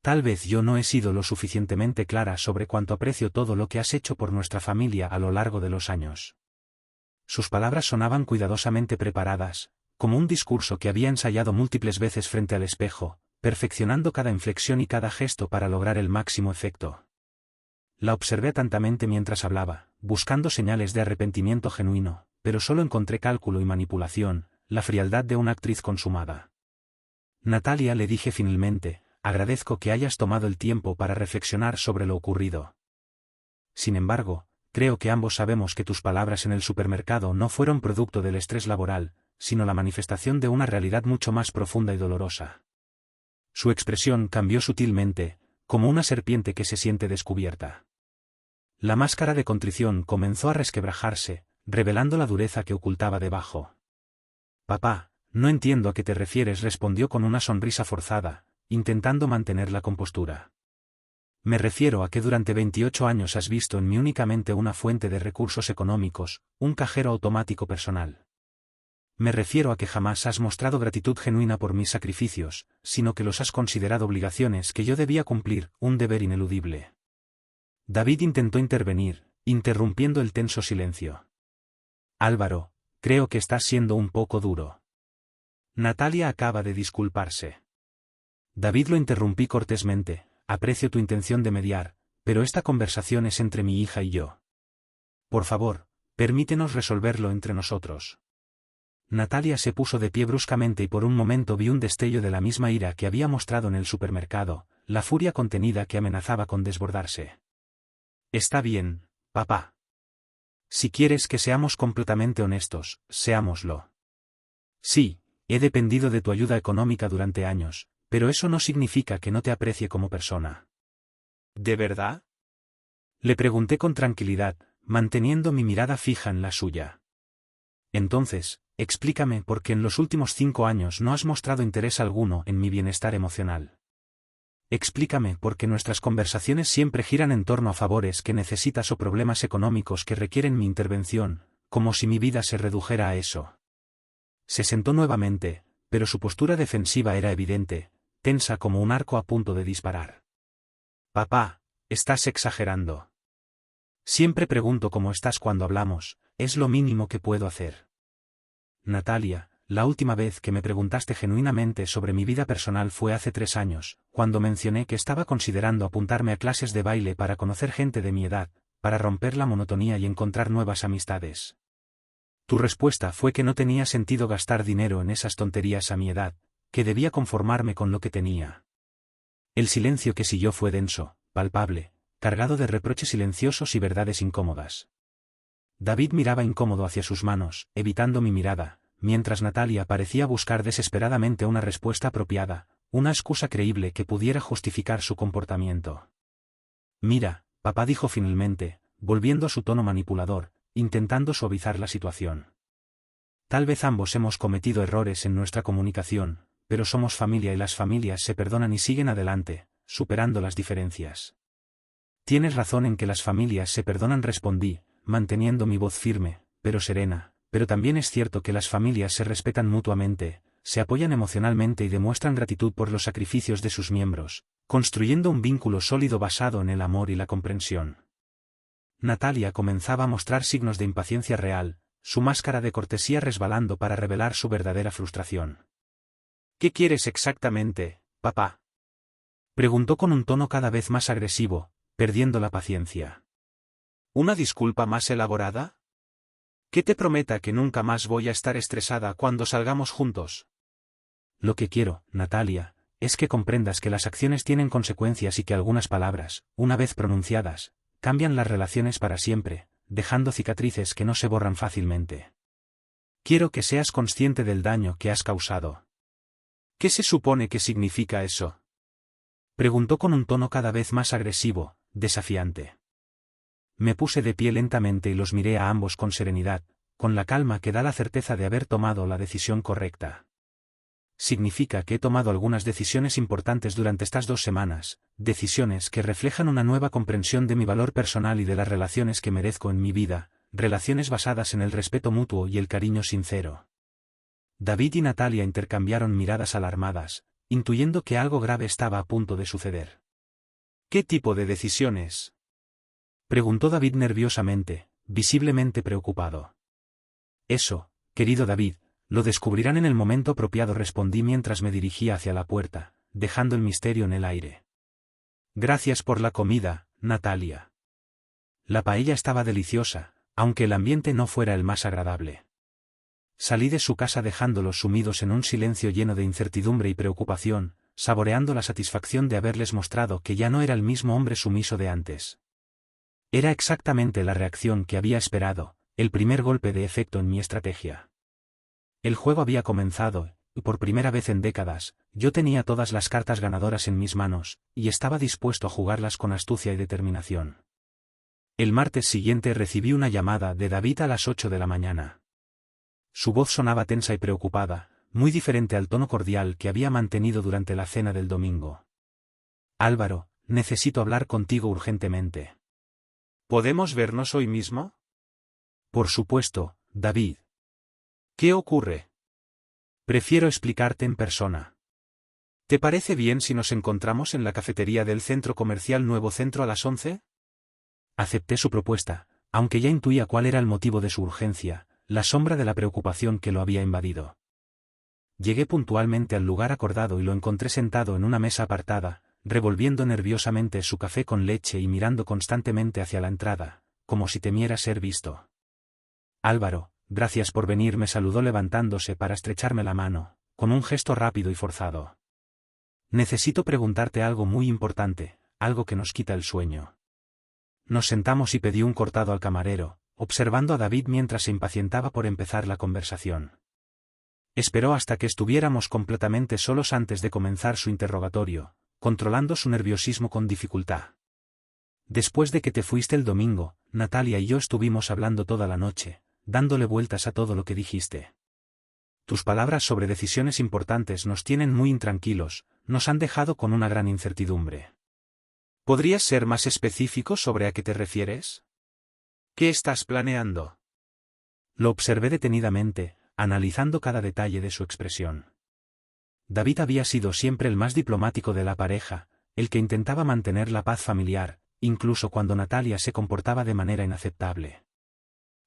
Tal vez yo no he sido lo suficientemente clara sobre cuánto aprecio todo lo que has hecho por nuestra familia a lo largo de los años». Sus palabras sonaban cuidadosamente preparadas, como un discurso que había ensayado múltiples veces frente al espejo, perfeccionando cada inflexión y cada gesto para lograr el máximo efecto. La observé atentamente mientras hablaba, buscando señales de arrepentimiento genuino, pero solo encontré cálculo y manipulación, la frialdad de una actriz consumada. «Natalia», le dije finalmente, «agradezco que hayas tomado el tiempo para reflexionar sobre lo ocurrido. Sin embargo, creo que ambos sabemos que tus palabras en el supermercado no fueron producto del estrés laboral, sino la manifestación de una realidad mucho más profunda y dolorosa». Su expresión cambió sutilmente, como una serpiente que se siente descubierta. La máscara de contrición comenzó a resquebrajarse, revelando la dureza que ocultaba debajo. «Papá, no entiendo a qué te refieres», respondió con una sonrisa forzada, intentando mantener la compostura. Me refiero a que durante 28 años has visto en mí únicamente una fuente de recursos económicos, un cajero automático personal. Me refiero a que jamás has mostrado gratitud genuina por mis sacrificios, sino que los has considerado obligaciones que yo debía cumplir, un deber ineludible. David intentó intervenir, interrumpiendo el tenso silencio. Álvaro, creo que estás siendo un poco duro. Natalia acaba de disculparse. David lo interrumpí cortésmente. Aprecio tu intención de mediar, pero esta conversación es entre mi hija y yo. Por favor, permítenos resolverlo entre nosotros. Natalia se puso de pie bruscamente y por un momento vi un destello de la misma ira que había mostrado en el supermercado, la furia contenida que amenazaba con desbordarse. Está bien, papá. Si quieres que seamos completamente honestos, seámoslo. Sí, he dependido de tu ayuda económica durante años, pero eso no significa que no te aprecie como persona.
¿De verdad?
Le pregunté con tranquilidad, manteniendo mi mirada fija en la suya. Entonces, explícame por qué en los últimos 5 años no has mostrado interés alguno en mi bienestar emocional. Explícame por qué nuestras conversaciones siempre giran en torno a favores que necesitas o problemas económicos que requieren mi intervención, como si mi vida se redujera a eso. Se sentó nuevamente, pero su postura defensiva era evidente, tensa como un arco a punto de disparar. Papá, estás exagerando. Siempre pregunto cómo estás cuando hablamos, es lo mínimo que puedo hacer. Natalia, la última vez que me preguntaste genuinamente sobre mi vida personal fue hace 3 años, cuando mencioné que estaba considerando apuntarme a clases de baile para conocer gente de mi edad, para romper la monotonía y encontrar nuevas amistades. Tu respuesta fue que no tenía sentido gastar dinero en esas tonterías a mi edad, que debía conformarme con lo que tenía. El silencio que siguió fue denso, palpable, cargado de reproches silenciosos y verdades incómodas. David miraba incómodo hacia sus manos, evitando mi mirada, mientras Natalia parecía buscar desesperadamente una respuesta apropiada, una excusa creíble que pudiera justificar su comportamiento. Mira, papá dijo finalmente, volviendo a su tono manipulador, intentando suavizar la situación. Tal vez ambos hemos cometido errores en nuestra comunicación, pero somos familia y las familias se perdonan y siguen adelante, superando las diferencias. Tienes razón en que las familias se perdonan, respondí, manteniendo mi voz firme, pero serena, pero también es cierto que las familias se respetan mutuamente, se apoyan emocionalmente y demuestran gratitud por los sacrificios de sus miembros, construyendo un vínculo sólido basado en el amor y la comprensión. Natalia comenzaba a mostrar signos de impaciencia real, su máscara de cortesía resbalando para revelar su verdadera frustración. ¿Qué quieres exactamente, papá? Preguntó con un tono cada vez más agresivo, perdiendo la paciencia. ¿Una disculpa más elaborada? ¿Que te prometa que nunca más voy a estar estresada cuando salgamos juntos? Lo que quiero, Natalia, es que comprendas que las acciones tienen consecuencias y que algunas palabras, una vez pronunciadas, cambian las relaciones para siempre, dejando cicatrices que no se borran fácilmente. Quiero que seas consciente del daño que has causado. ¿Qué se supone que significa eso? Preguntó con un tono cada vez más agresivo, desafiante. Me puse de pie lentamente y los miré a ambos con serenidad, con la calma que da la certeza de haber tomado la decisión correcta. Significa que he tomado algunas decisiones importantes durante estas 2 semanas, decisiones que reflejan una nueva comprensión de mi valor personal y de las relaciones que merezco en mi vida, relaciones basadas en el respeto mutuo y el cariño sincero. David y Natalia intercambiaron miradas alarmadas, intuyendo que algo grave estaba a punto de suceder. ¿Qué tipo de decisiones? Preguntó David nerviosamente, visiblemente preocupado. Eso, querido David, lo descubrirán en el momento apropiado, respondí mientras me dirigía hacia la puerta, dejando el misterio en el aire. Gracias por la comida, Natalia. La paella estaba deliciosa, aunque el ambiente no fuera el más agradable. Salí de su casa dejándolos sumidos en un silencio lleno de incertidumbre y preocupación, saboreando la satisfacción de haberles mostrado que ya no era el mismo hombre sumiso de antes. Era exactamente la reacción que había esperado, el primer golpe de efecto en mi estrategia. El juego había comenzado, y por primera vez en décadas, yo tenía todas las cartas ganadoras en mis manos, y estaba dispuesto a jugarlas con astucia y determinación. El martes siguiente recibí una llamada de David a las 8 de la mañana. Su voz sonaba tensa y preocupada, muy diferente al tono cordial que había mantenido durante la cena del domingo. Álvaro, necesito hablar contigo urgentemente.
¿Podemos vernos hoy mismo?
Por supuesto, David.
¿Qué ocurre?
Prefiero explicarte en persona.
¿Te parece bien si nos encontramos en la cafetería del centro comercial Nuevo Centro a las 11?
Acepté su propuesta, aunque ya intuía cuál era el motivo de su urgencia, la sombra de la preocupación que lo había invadido. Llegué puntualmente al lugar acordado y lo encontré sentado en una mesa apartada, revolviendo nerviosamente su café con leche y mirando constantemente hacia la entrada, como si temiera ser visto. Álvaro, gracias por venir, me saludó levantándose para estrecharme la mano, con un gesto rápido y forzado. Necesito preguntarte algo muy importante, algo que nos quita el sueño. Nos sentamos y pedí un cortado al camarero, observando a David mientras se impacientaba por empezar la conversación. Esperó hasta que estuviéramos completamente solos antes de comenzar su interrogatorio, controlando su nerviosismo con dificultad. Después de que te fuiste el domingo, Natalia y yo estuvimos hablando toda la noche, dándole vueltas a todo lo que dijiste. Tus palabras sobre decisiones importantes nos tienen muy intranquilos, nos han dejado con una gran incertidumbre.
¿Podrías ser más específico sobre a qué te refieres? ¿Qué estás planeando?
Lo observé detenidamente, analizando cada detalle de su expresión. David había sido siempre el más diplomático de la pareja, el que intentaba mantener la paz familiar, incluso cuando Natalia se comportaba de manera inaceptable.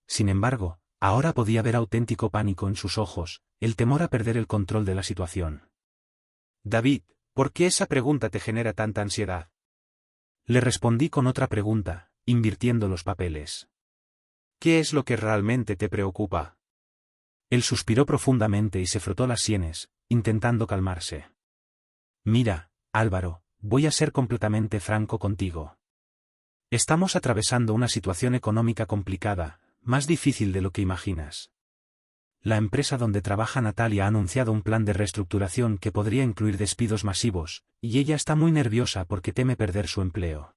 Sin embargo, ahora podía ver auténtico pánico en sus ojos, el temor a perder el control de la situación.
David, ¿por qué esa pregunta te genera tanta ansiedad?
Le respondí con otra pregunta, invirtiendo los papeles.
¿Qué es lo que realmente te preocupa?
Él suspiró profundamente y se frotó las sienes, intentando calmarse. Mira, Álvaro, voy a ser completamente franco contigo. Estamos atravesando una situación económica complicada, más difícil de lo que imaginas. La empresa donde trabaja Natalia ha anunciado un plan de reestructuración que podría incluir despidos masivos, y ella está muy nerviosa porque teme perder su empleo.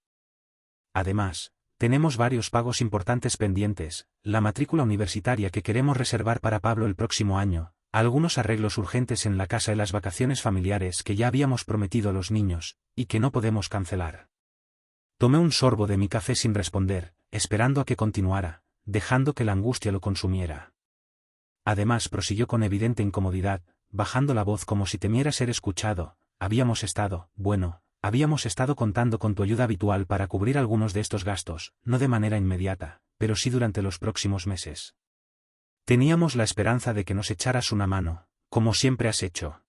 Además, tenemos varios pagos importantes pendientes, la matrícula universitaria que queremos reservar para Pablo el próximo año, algunos arreglos urgentes en la casa y las vacaciones familiares que ya habíamos prometido a los niños, y que no podemos cancelar. Tomé un sorbo de mi café sin responder, esperando a que continuara, dejando que la angustia lo consumiera. Además prosiguió con evidente incomodidad, bajando la voz como si temiera ser escuchado. Habíamos estado contando con tu ayuda habitual para cubrir algunos de estos gastos, no de manera inmediata, pero sí durante los próximos meses. Teníamos la esperanza de que nos echaras una mano, como siempre has hecho.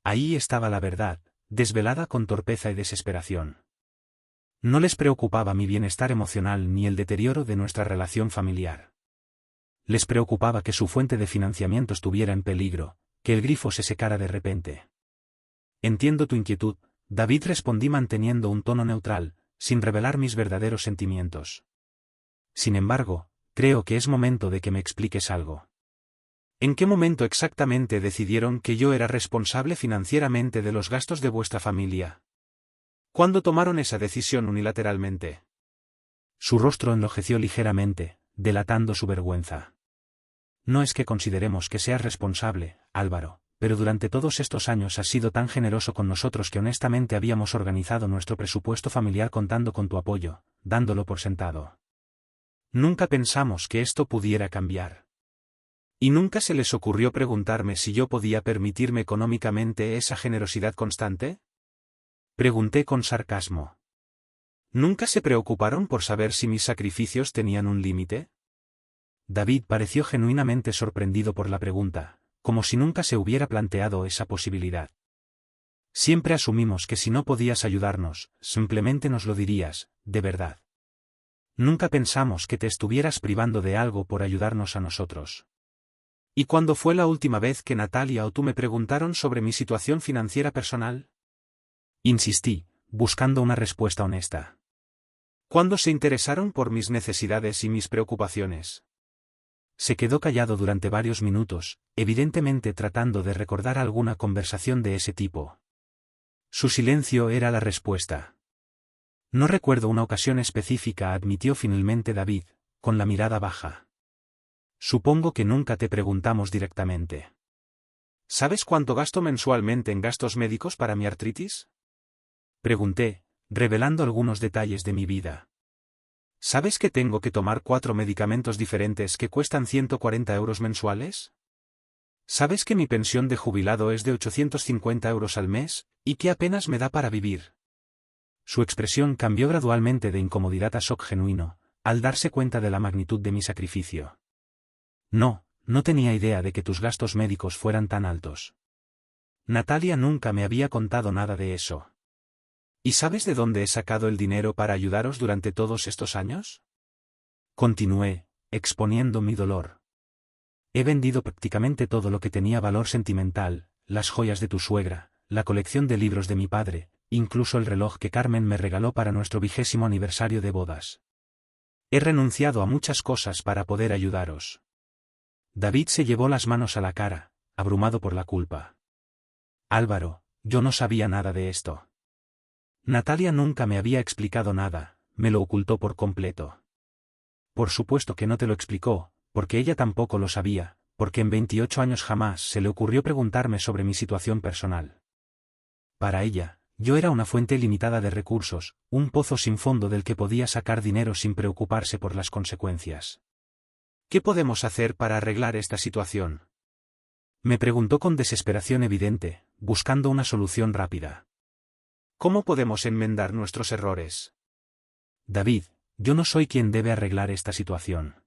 Ahí estaba la verdad, desvelada con torpeza y desesperación. No les preocupaba mi bienestar emocional ni el deterioro de nuestra relación familiar. Les preocupaba que su fuente de financiamiento estuviera en peligro, que el grifo se secara de repente. Entiendo tu inquietud, David, respondí manteniendo un tono neutral, sin revelar mis verdaderos sentimientos. Sin embargo, creo que es momento de que me expliques algo.
¿En qué momento exactamente decidieron que yo era responsable financieramente de los gastos de vuestra familia? ¿Cuándo tomaron esa decisión unilateralmente?
Su rostro enrojeció ligeramente, delatando su vergüenza. No es que consideremos que seas responsable, Álvaro, pero durante todos estos años has sido tan generoso con nosotros que honestamente habíamos organizado nuestro presupuesto familiar contando con tu apoyo, dándolo por sentado. Nunca pensamos que esto pudiera cambiar.
¿Y nunca se les ocurrió preguntarme si yo podía permitirme económicamente esa generosidad constante?
Pregunté con sarcasmo.
¿Nunca se preocuparon por saber si mis sacrificios tenían un límite?
David pareció genuinamente sorprendido por la pregunta, como si nunca se hubiera planteado esa posibilidad. Siempre asumimos que si no podías ayudarnos, simplemente nos lo dirías, de verdad. Nunca pensamos que te estuvieras privando de algo por ayudarnos a nosotros.
¿Y cuándo fue la última vez que Natalia o tú me preguntaron sobre mi situación financiera personal?
Insistí, buscando una respuesta honesta.
¿Cuándo se interesaron por mis necesidades y mis preocupaciones?
Se quedó callado durante varios minutos, evidentemente tratando de recordar alguna conversación de ese tipo. Su silencio era la respuesta. No recuerdo una ocasión específica, admitió finalmente David, con la mirada baja. Supongo que nunca te preguntamos directamente.
¿Sabes cuánto gasto mensualmente en gastos médicos para mi artritis?
Pregunté, revelando algunos detalles de mi vida. ¿Sabes que tengo que tomar 4 medicamentos diferentes que cuestan 140 euros mensuales? ¿Sabes que mi pensión de jubilado es de 850 euros al mes, y que apenas me da para vivir? Su expresión cambió gradualmente de incomodidad a shock genuino, al darse cuenta de la magnitud de mi sacrificio. No tenía idea de que tus gastos médicos fueran tan altos. Natalia nunca me había contado nada de eso. ¿Y sabes de dónde he sacado el dinero para ayudaros durante todos estos años? Continué, exponiendo mi dolor. He vendido prácticamente todo lo que tenía valor sentimental, las joyas de tu suegra, la colección de libros de mi padre, incluso el reloj que Carmen me regaló para nuestro 20º aniversario de bodas. He renunciado a muchas cosas para poder ayudaros. David se llevó las manos a la cara, abrumado por la culpa. Álvaro, yo no sabía nada de esto. Natalia nunca me había explicado nada, me lo ocultó por completo. Por supuesto que no te lo explicó, porque ella tampoco lo sabía, porque en 28 años jamás se le ocurrió preguntarme sobre mi situación personal. Para ella, yo era una fuente limitada de recursos, un pozo sin fondo del que podía sacar dinero sin preocuparse por las consecuencias. ¿Qué podemos hacer para arreglar esta situación? Me preguntó con desesperación evidente, buscando una solución rápida. ¿Cómo podemos enmendar nuestros errores? David, yo no soy quien debe arreglar esta situación.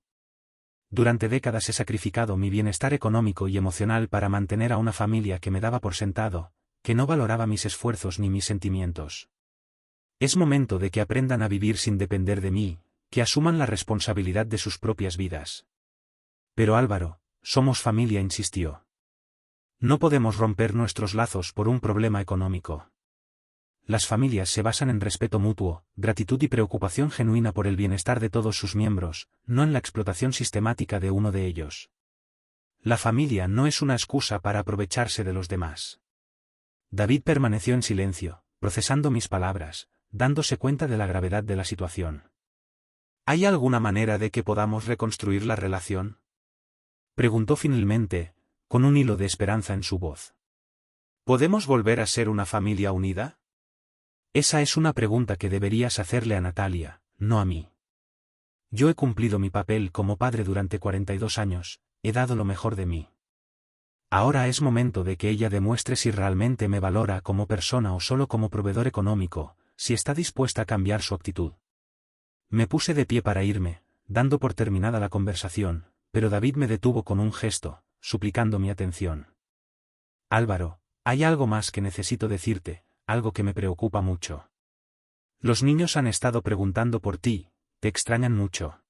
Durante décadas he sacrificado mi bienestar económico y emocional para mantener a una familia que me daba por sentado, que no valoraba mis esfuerzos ni mis sentimientos. Es momento de que aprendan a vivir sin depender de mí, que asuman la responsabilidad de sus propias vidas. Pero Álvaro, somos familia, insistió. No podemos romper nuestros lazos por un problema económico. Las familias se basan en respeto mutuo, gratitud y preocupación genuina por el bienestar de todos sus miembros, no en la explotación sistemática de uno de ellos. La familia no es una excusa para aprovecharse de los demás. David permaneció en silencio, procesando mis palabras, dándose cuenta de la gravedad de la situación. ¿Hay alguna manera de que podamos reconstruir la relación? Preguntó finalmente, con un hilo de esperanza en su voz. ¿Podemos volver a ser una familia unida? Esa es una pregunta que deberías hacerle a Natalia, no a mí. Yo he cumplido mi papel como padre durante 42 años, he dado lo mejor de mí. Ahora es momento de que ella demuestre si realmente me valora como persona o solo como proveedor económico, si está dispuesta a cambiar su actitud. Me puse de pie para irme, dando por terminada la conversación, pero David me detuvo con un gesto, suplicando mi atención. Álvaro, hay algo más que necesito decirte, algo que me preocupa mucho. Los niños han estado preguntando por ti, te extrañan mucho.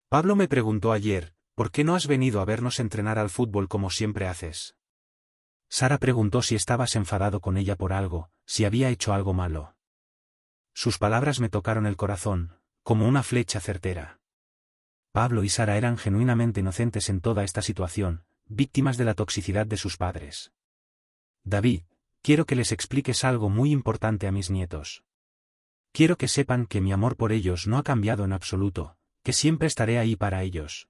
Pablo me preguntó ayer, ¿por qué no has venido a vernos entrenar al fútbol como siempre haces? Sara preguntó si estabas enfadado con ella por algo, si había hecho algo malo. Sus palabras me tocaron el corazón, como una flecha certera. Pablo y Sara eran genuinamente inocentes en toda esta situación, víctimas de la toxicidad de sus padres. David, quiero que les expliques algo muy importante a mis nietos. Quiero que sepan que mi amor por ellos no ha cambiado en absoluto, que siempre estaré ahí para ellos.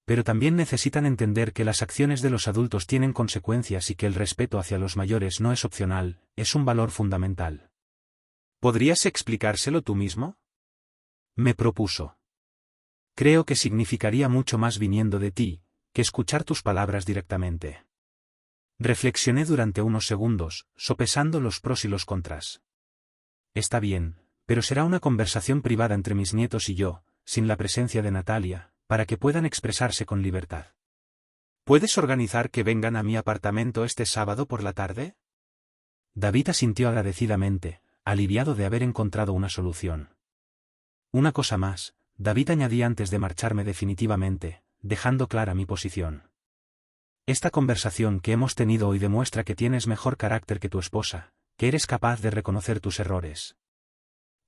Pero también necesitan entender que las acciones de los adultos tienen consecuencias y que el respeto hacia los mayores no es opcional, es un valor fundamental. ¿Podrías explicárselo tú mismo? Me propuso. Creo que significaría mucho más viniendo de ti, que escuchar tus palabras directamente. Reflexioné durante unos segundos, sopesando los pros y los contras. Está bien, pero será una conversación privada entre mis nietos y yo, sin la presencia de Natalia, para que puedan expresarse con libertad. ¿Puedes organizar que vengan a mi apartamento este sábado por la tarde? David asintió agradecidamente, aliviado de haber encontrado una solución. Una cosa más, David añadí antes de marcharme definitivamente, dejando clara mi posición. Esta conversación que hemos tenido hoy demuestra que tienes mejor carácter que tu esposa, que eres capaz de reconocer tus errores.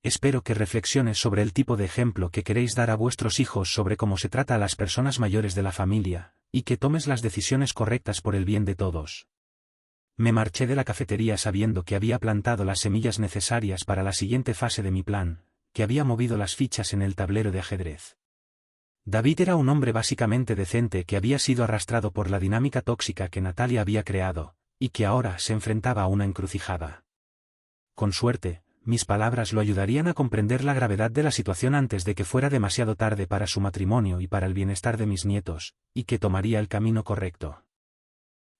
Espero que reflexiones sobre el tipo de ejemplo que queréis dar a vuestros hijos sobre cómo se trata a las personas mayores de la familia, y que tomes las decisiones correctas por el bien de todos. Me marché de la cafetería sabiendo que había plantado las semillas necesarias para la siguiente fase de mi plan, que había movido las fichas en el tablero de ajedrez. David era un hombre básicamente decente que había sido arrastrado por la dinámica tóxica que Natalia había creado, y que ahora se enfrentaba a una encrucijada. Con suerte, mis palabras lo ayudarían a comprender la gravedad de la situación antes de que fuera demasiado tarde para su matrimonio y para el bienestar de mis nietos, y que tomaría el camino correcto.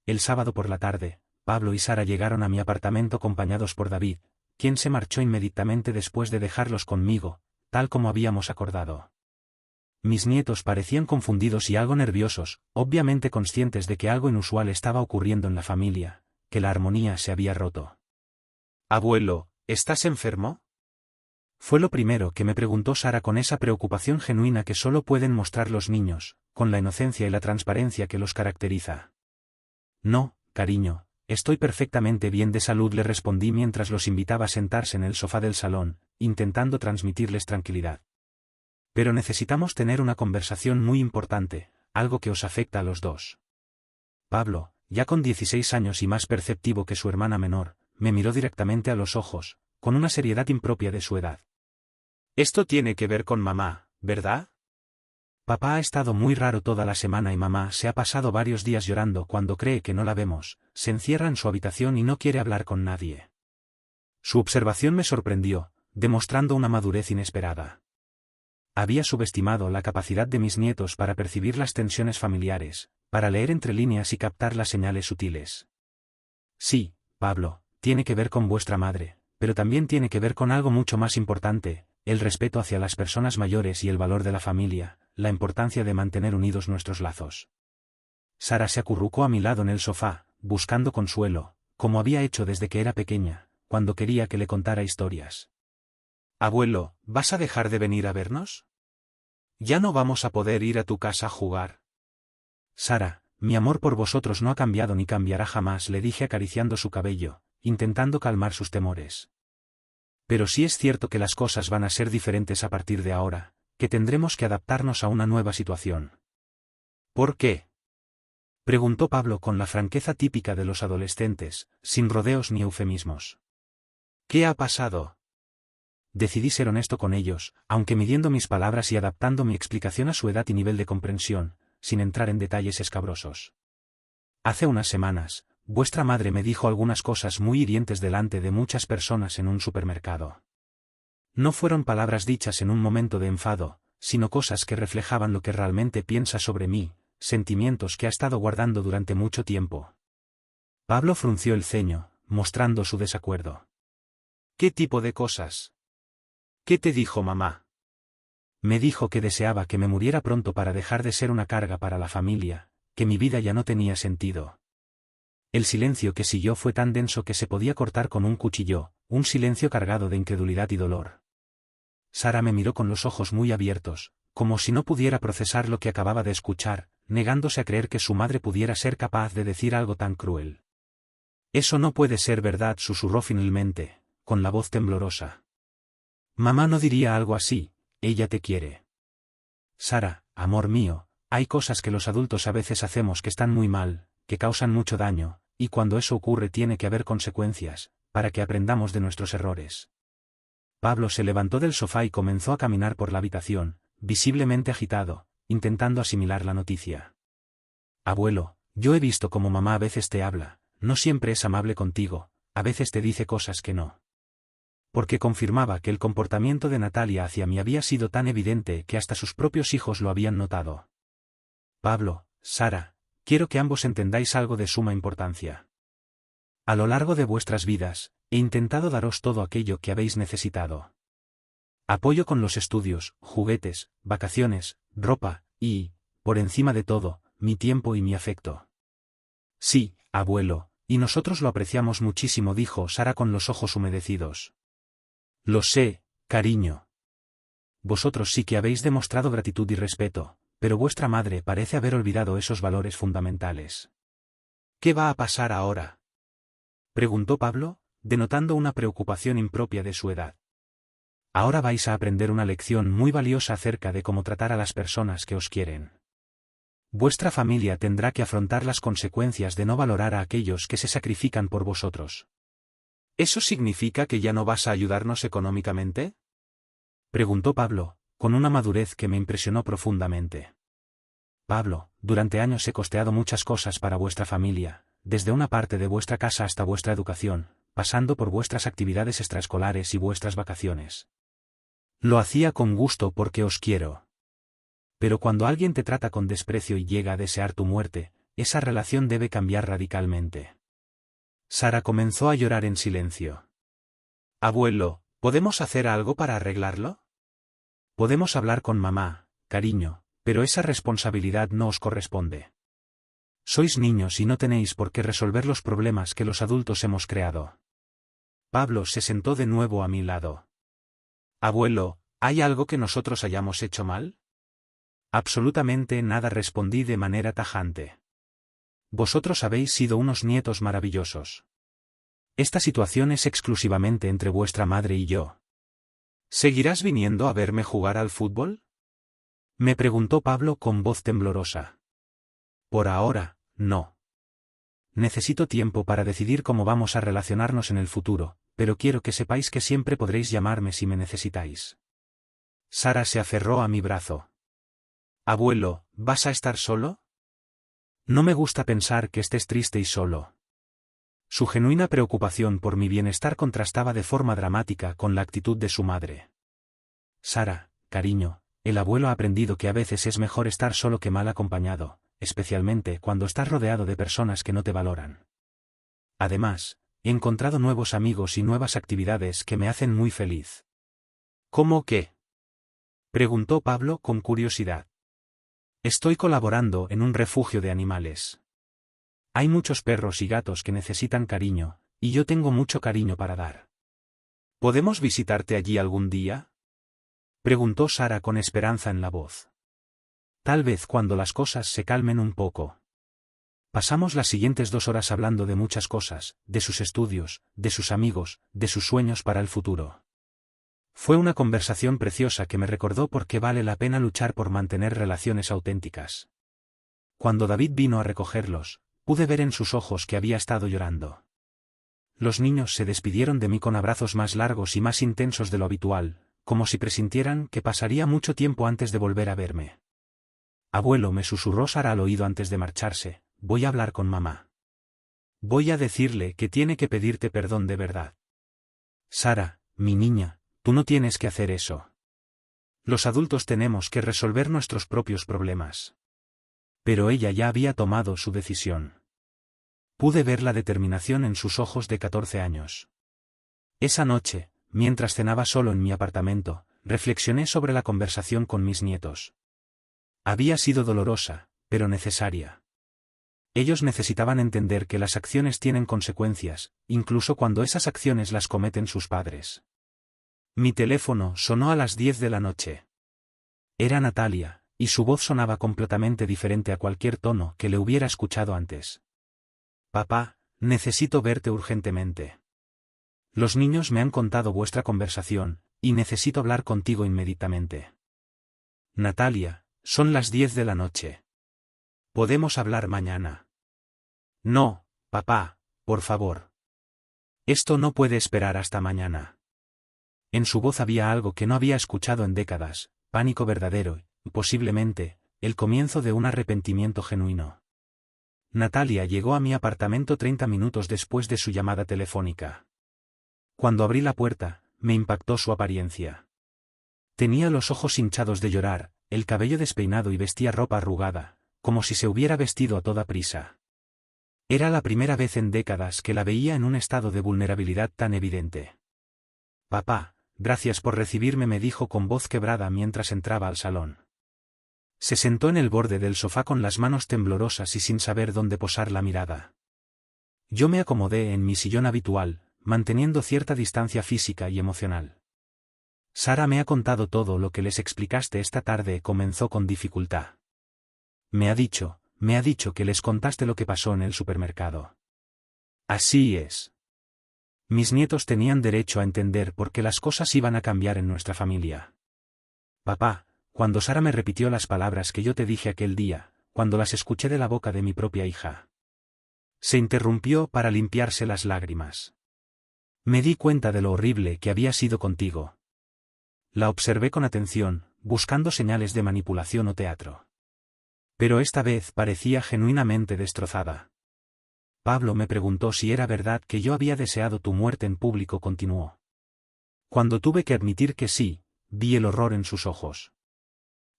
El sábado por la tarde, Pablo y Sara llegaron a mi apartamento acompañados por David, quien se marchó inmediatamente después de dejarlos conmigo, tal como habíamos acordado. Mis nietos parecían confundidos y algo nerviosos, obviamente conscientes de que algo inusual estaba ocurriendo en la familia, que la armonía se había roto.
Abuelo, ¿estás enfermo?
Fue lo primero que me preguntó Sara con esa preocupación genuina que solo pueden mostrar los niños, con la inocencia y la transparencia que los caracteriza. No, cariño, estoy perfectamente bien de salud, le respondí mientras los invitaba a sentarse en el sofá del salón, intentando transmitirles tranquilidad. Pero necesitamos tener una conversación muy importante, algo que os afecta a los dos. Pablo, ya con 16 años y más perceptivo que su hermana menor, me miró directamente a los ojos, con una seriedad impropia de su edad.
Esto tiene que ver con mamá, ¿verdad?
Papá ha estado muy raro toda la semana y mamá se ha pasado varios días llorando cuando cree que no la vemos, se encierra en su habitación y no quiere hablar con nadie. Su observación me sorprendió, demostrando una madurez inesperada. Había subestimado la capacidad de mis nietos para percibir las tensiones familiares, para leer entre líneas y captar las señales sutiles. Sí, Pablo, tiene que ver con vuestra madre, pero también tiene que ver con algo mucho más importante, el respeto hacia las personas mayores y el valor de la familia, la importancia de mantener unidos nuestros lazos. Sara se acurrucó a mi lado en el sofá, buscando consuelo, como había hecho desde que era pequeña, cuando quería que le contara historias.
Abuelo, ¿vas a dejar de venir a vernos? ¿Ya no vamos a poder ir a tu casa a jugar?
Sara, mi amor por vosotros no ha cambiado ni cambiará jamás, le dije acariciando su cabello, intentando calmar sus temores. Pero sí es cierto que las cosas van a ser diferentes a partir de ahora, que tendremos que adaptarnos a una nueva situación.
¿Por qué?
Preguntó Pablo con la franqueza típica de los adolescentes, sin rodeos ni eufemismos.
¿Qué ha pasado?
Decidí ser honesto con ellos, aunque midiendo mis palabras y adaptando mi explicación a su edad y nivel de comprensión, sin entrar en detalles escabrosos. Hace unas semanas, vuestra madre me dijo algunas cosas muy hirientes delante de muchas personas en un supermercado. No fueron palabras dichas en un momento de enfado, sino cosas que reflejaban lo que realmente piensa sobre mí, sentimientos que ha estado guardando durante mucho tiempo. Pablo frunció el ceño, mostrando su desacuerdo.
¿Qué tipo de cosas? ¿Qué te dijo mamá?
Me dijo que deseaba que me muriera pronto para dejar de ser una carga para la familia, que mi vida ya no tenía sentido. El silencio que siguió fue tan denso que se podía cortar con un cuchillo, un silencio cargado de incredulidad y dolor. Sara me miró con los ojos muy abiertos, como si no pudiera procesar lo que acababa de escuchar, negándose a creer que su madre pudiera ser capaz de decir algo tan cruel. Eso no puede ser verdad, susurró finalmente, con la voz temblorosa. Mamá no diría algo así, ella te quiere. Sara, amor mío, hay cosas que los adultos a veces hacemos que están muy mal, que causan mucho daño, y cuando eso ocurre tiene que haber consecuencias, para que aprendamos de nuestros errores. Pablo se levantó del sofá y comenzó a caminar por la habitación, visiblemente agitado, intentando asimilar la noticia. Abuelo, yo he visto cómo mamá a veces te habla, no siempre es amable contigo, a veces te dice cosas que no. Porque confirmaba que el comportamiento de Natalia hacia mí había sido tan evidente que hasta sus propios hijos lo habían notado. Pablo, Sara, quiero que ambos entendáis algo de suma importancia. A lo largo de vuestras vidas, he intentado daros todo aquello que habéis necesitado. Apoyo con los estudios, juguetes, vacaciones, ropa, y, por encima de todo, mi tiempo y mi afecto. Sí, abuelo, y nosotros lo apreciamos muchísimo, dijo Sara con los ojos humedecidos. Lo sé, cariño. Vosotros sí que habéis demostrado gratitud y respeto, pero vuestra madre parece haber olvidado esos valores fundamentales.
¿Qué va a pasar ahora?,
preguntó Pablo, denotando una preocupación impropia de su edad. Ahora vais a aprender una lección muy valiosa acerca de cómo tratar a las personas que os quieren. Vuestra familia tendrá que afrontar las consecuencias de no valorar a aquellos que se sacrifican por vosotros.
¿Eso significa que ya no vas a ayudarnos económicamente?,
preguntó Pablo, con una madurez que me impresionó profundamente. Pablo, durante años he costeado muchas cosas para vuestra familia, desde una parte de vuestra casa hasta vuestra educación, pasando por vuestras actividades extraescolares y vuestras vacaciones. Lo hacía con gusto porque os quiero. Pero cuando alguien te trata con desprecio y llega a desear tu muerte, esa relación debe cambiar radicalmente. Sara comenzó a llorar en silencio. Abuelo, ¿podemos hacer algo para arreglarlo? Podemos hablar con mamá, cariño, pero esa responsabilidad no os corresponde. Sois niños y no tenéis por qué resolver los problemas que los adultos hemos creado. Pablo se sentó de nuevo a mi lado. Abuelo, ¿hay algo que nosotros hayamos hecho mal? Absolutamente nada, respondí de manera tajante. Vosotros habéis sido unos nietos maravillosos. Esta situación es exclusivamente entre vuestra madre y yo. ¿Seguirás viniendo a verme jugar al fútbol? Me preguntó Pablo con voz temblorosa. Por ahora, no. Necesito tiempo para decidir cómo vamos a relacionarnos en el futuro, pero quiero que sepáis que siempre podréis llamarme si me necesitáis. Sara se aferró a mi brazo. Abuelo, ¿vas a estar solo? No me gusta pensar que estés triste y solo. Su genuina preocupación por mi bienestar contrastaba de forma dramática con la actitud de su madre. Sara, cariño, el abuelo ha aprendido que a veces es mejor estar solo que mal acompañado, especialmente cuando estás rodeado de personas que no te valoran. Además, he encontrado nuevos amigos y nuevas actividades que me hacen muy feliz. ¿Cómo qué? Preguntó Pablo con curiosidad. Estoy colaborando en un refugio de animales. Hay muchos perros y gatos que necesitan cariño, y yo tengo mucho cariño para dar. ¿Podemos visitarte allí algún día? Preguntó Sara con esperanza en la voz. Tal vez cuando las cosas se calmen un poco. Pasamos las siguientes 2 horas hablando de muchas cosas, de sus estudios, de sus amigos, de sus sueños para el futuro. Fue una conversación preciosa que me recordó por qué vale la pena luchar por mantener relaciones auténticas. Cuando David vino a recogerlos, pude ver en sus ojos que había estado llorando. Los niños se despidieron de mí con abrazos más largos y más intensos de lo habitual, como si presintieran que pasaría mucho tiempo antes de volver a verme. Abuelo, me susurró Sara al oído antes de marcharse, voy a hablar con mamá. Voy a decirle que tiene que pedirte perdón de verdad. Sara, mi niña, tú no tienes que hacer eso. Los adultos tenemos que resolver nuestros propios problemas. Pero ella ya había tomado su decisión. Pude ver la determinación en sus ojos de 14 años. Esa noche, mientras cenaba solo en mi apartamento, reflexioné sobre la conversación con mis nietos. Había sido dolorosa, pero necesaria. Ellos necesitaban entender que las acciones tienen consecuencias, incluso cuando esas acciones las cometen sus padres. Mi teléfono sonó a las 10 de la noche. Era Natalia, y su voz sonaba completamente diferente a cualquier tono que le hubiera escuchado antes. Papá, necesito verte urgentemente. Los niños me han contado vuestra conversación, y necesito hablar contigo inmediatamente. Natalia, son las 10 de la noche. ¿Podemos hablar mañana? No, papá, por favor. Esto no puede esperar hasta mañana. En su voz había algo que no había escuchado en décadas, pánico verdadero, y posiblemente, el comienzo de un arrepentimiento genuino. Natalia llegó a mi apartamento 30 minutos después de su llamada telefónica. Cuando abrí la puerta, me impactó su apariencia. Tenía los ojos hinchados de llorar, el cabello despeinado y vestía ropa arrugada, como si se hubiera vestido a toda prisa. Era la primera vez en décadas que la veía en un estado de vulnerabilidad tan evidente. Papá, gracias por recibirme, me dijo con voz quebrada mientras entraba al salón. Se sentó en el borde del sofá con las manos temblorosas y sin saber dónde posar la mirada. Yo me acomodé en mi sillón habitual, manteniendo cierta distancia física y emocional. Sara me ha contado todo lo que les explicaste esta tarde, comenzó con dificultad. Me ha dicho que les contaste lo que pasó en el supermercado. Así es. Mis nietos tenían derecho a entender por qué las cosas iban a cambiar en nuestra familia. Papá, cuando Sara me repitió las palabras que yo te dije aquel día, cuando las escuché de la boca de mi propia hija. Se interrumpió para limpiarse las lágrimas. Me di cuenta de lo horrible que había sido contigo. La observé con atención, buscando señales de manipulación o teatro. Pero esta vez parecía genuinamente destrozada. Pablo me preguntó si era verdad que yo había deseado tu muerte en público, continuó. Cuando tuve que admitir que sí, vi el horror en sus ojos.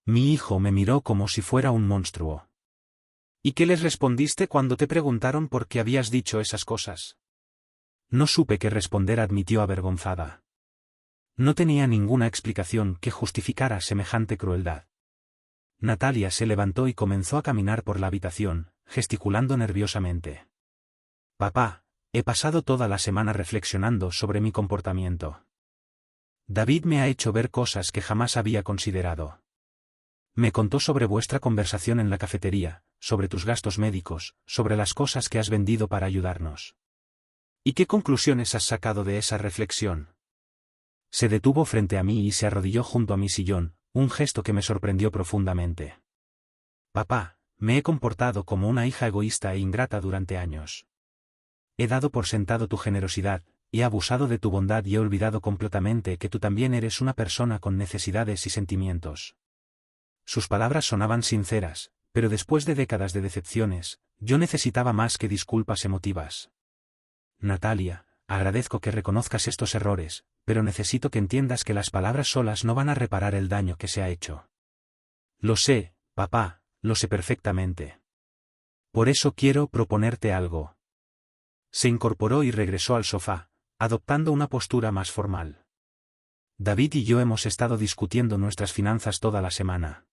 Mi hijo me miró como si fuera un monstruo.
¿Y qué les respondiste cuando te preguntaron por qué habías dicho esas cosas?
No supe qué responder, admitió avergonzada. No tenía ninguna explicación que justificara semejante crueldad. Natalia se levantó y comenzó a caminar por la habitación, gesticulando nerviosamente. Papá, he pasado toda la semana reflexionando sobre mi comportamiento. David me ha hecho ver cosas que jamás había considerado. Me contó sobre vuestra conversación en la cafetería, sobre tus gastos médicos, sobre las cosas que has vendido para ayudarnos.
¿Y qué conclusiones has sacado de esa reflexión?
Se detuvo frente a mí y se arrodilló junto a mi sillón, un gesto que me sorprendió profundamente. Papá, me he comportado como una hija egoísta e ingrata durante años. He dado por sentado tu generosidad, he abusado de tu bondad y he olvidado completamente que tú también eres una persona con necesidades y sentimientos. Sus palabras sonaban sinceras, pero después de décadas de decepciones, yo necesitaba más que disculpas emotivas. Natalia, agradezco que reconozcas estos errores, pero necesito que entiendas que las palabras solas no van a reparar el daño que se ha hecho. Lo sé, papá, lo sé perfectamente. Por eso quiero proponerte algo. Se incorporó y regresó al sofá, adoptando una postura más formal. David y yo hemos estado discutiendo nuestras finanzas toda la semana.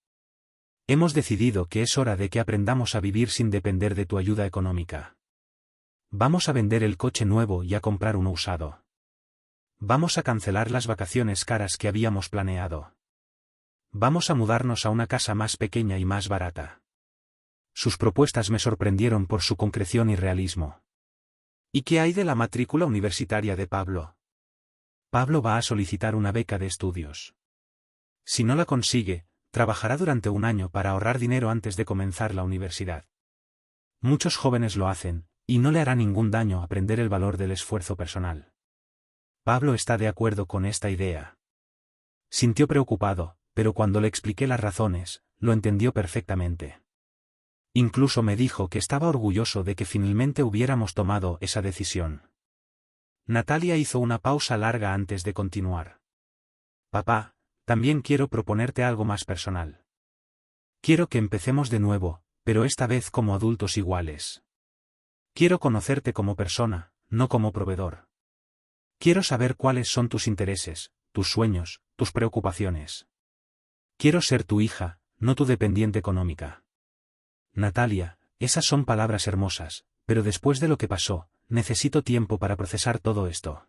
Hemos decidido que es hora de que aprendamos a vivir sin depender de tu ayuda económica. Vamos a vender el coche nuevo y a comprar uno usado. Vamos a cancelar las vacaciones caras que habíamos planeado. Vamos a mudarnos a una casa más pequeña y más barata. Sus propuestas me sorprendieron por su concreción y realismo.
¿Y qué hay de la matrícula universitaria de Pablo?
Pablo va a solicitar una beca de estudios. Si no la consigue, trabajará durante un año para ahorrar dinero antes de comenzar la universidad. Muchos jóvenes lo hacen, y no le hará ningún daño aprender el valor del esfuerzo personal. Pablo está de acuerdo con esta idea. Sintió preocupado, pero cuando le expliqué las razones, lo entendió perfectamente. Incluso me dijo que estaba orgulloso de que finalmente hubiéramos tomado esa decisión. Natalia hizo una pausa larga antes de continuar. Papá, también quiero proponerte algo más personal. Quiero que empecemos de nuevo, pero esta vez como adultos iguales. Quiero conocerte como persona, no como proveedor. Quiero saber cuáles son tus intereses, tus sueños, tus preocupaciones. Quiero ser tu hija, no tu dependiente económica. Natalia, esas son palabras hermosas, pero después de lo que pasó, necesito tiempo para procesar todo esto.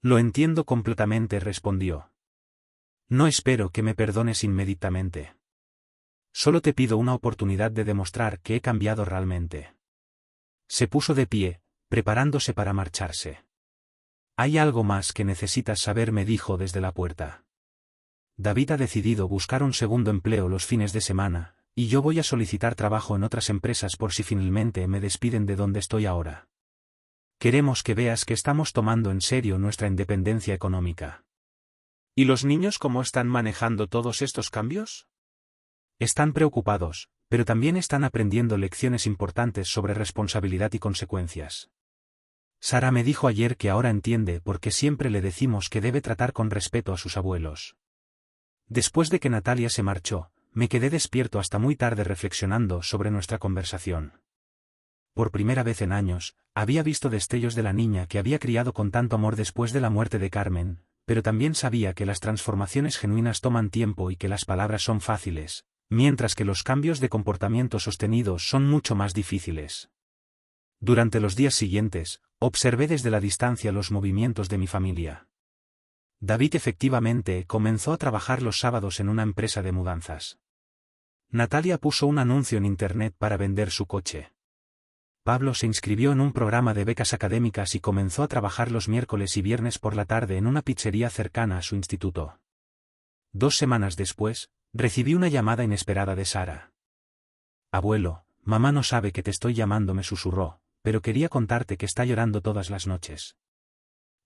Lo entiendo completamente, respondió. No espero que me perdones inmediatamente. Solo te pido una oportunidad de demostrar que he cambiado realmente. Se puso de pie, preparándose para marcharse. Hay algo más que necesitas saber, me dijo desde la puerta. David ha decidido buscar un segundo empleo los fines de semana, y yo voy a solicitar trabajo en otras empresas por si finalmente me despiden de donde estoy ahora. Queremos que veas que estamos tomando en serio nuestra independencia económica.
¿Y los niños cómo están manejando todos estos cambios?
Están preocupados, pero también están aprendiendo lecciones importantes sobre responsabilidad y consecuencias. Sara me dijo ayer que ahora entiende por qué siempre le decimos que debe tratar con respeto a sus abuelos. Después de que Natalia se marchó, me quedé despierto hasta muy tarde reflexionando sobre nuestra conversación. Por primera vez en años, había visto destellos de la niña que había criado con tanto amor después de la muerte de Carmen, pero también sabía que las transformaciones genuinas toman tiempo y que las palabras son fáciles, mientras que los cambios de comportamiento sostenidos son mucho más difíciles. Durante los días siguientes, observé desde la distancia los movimientos de mi familia. David efectivamente comenzó a trabajar los sábados en una empresa de mudanzas. Natalia puso un anuncio en internet para vender su coche. Pablo se inscribió en un programa de becas académicas y comenzó a trabajar los miércoles y viernes por la tarde en una pizzería cercana a su instituto. 2 semanas después, recibí una llamada inesperada de Sara. Abuelo, mamá no sabe que te estoy llamando, me susurró, pero quería contarte que está llorando todas las noches.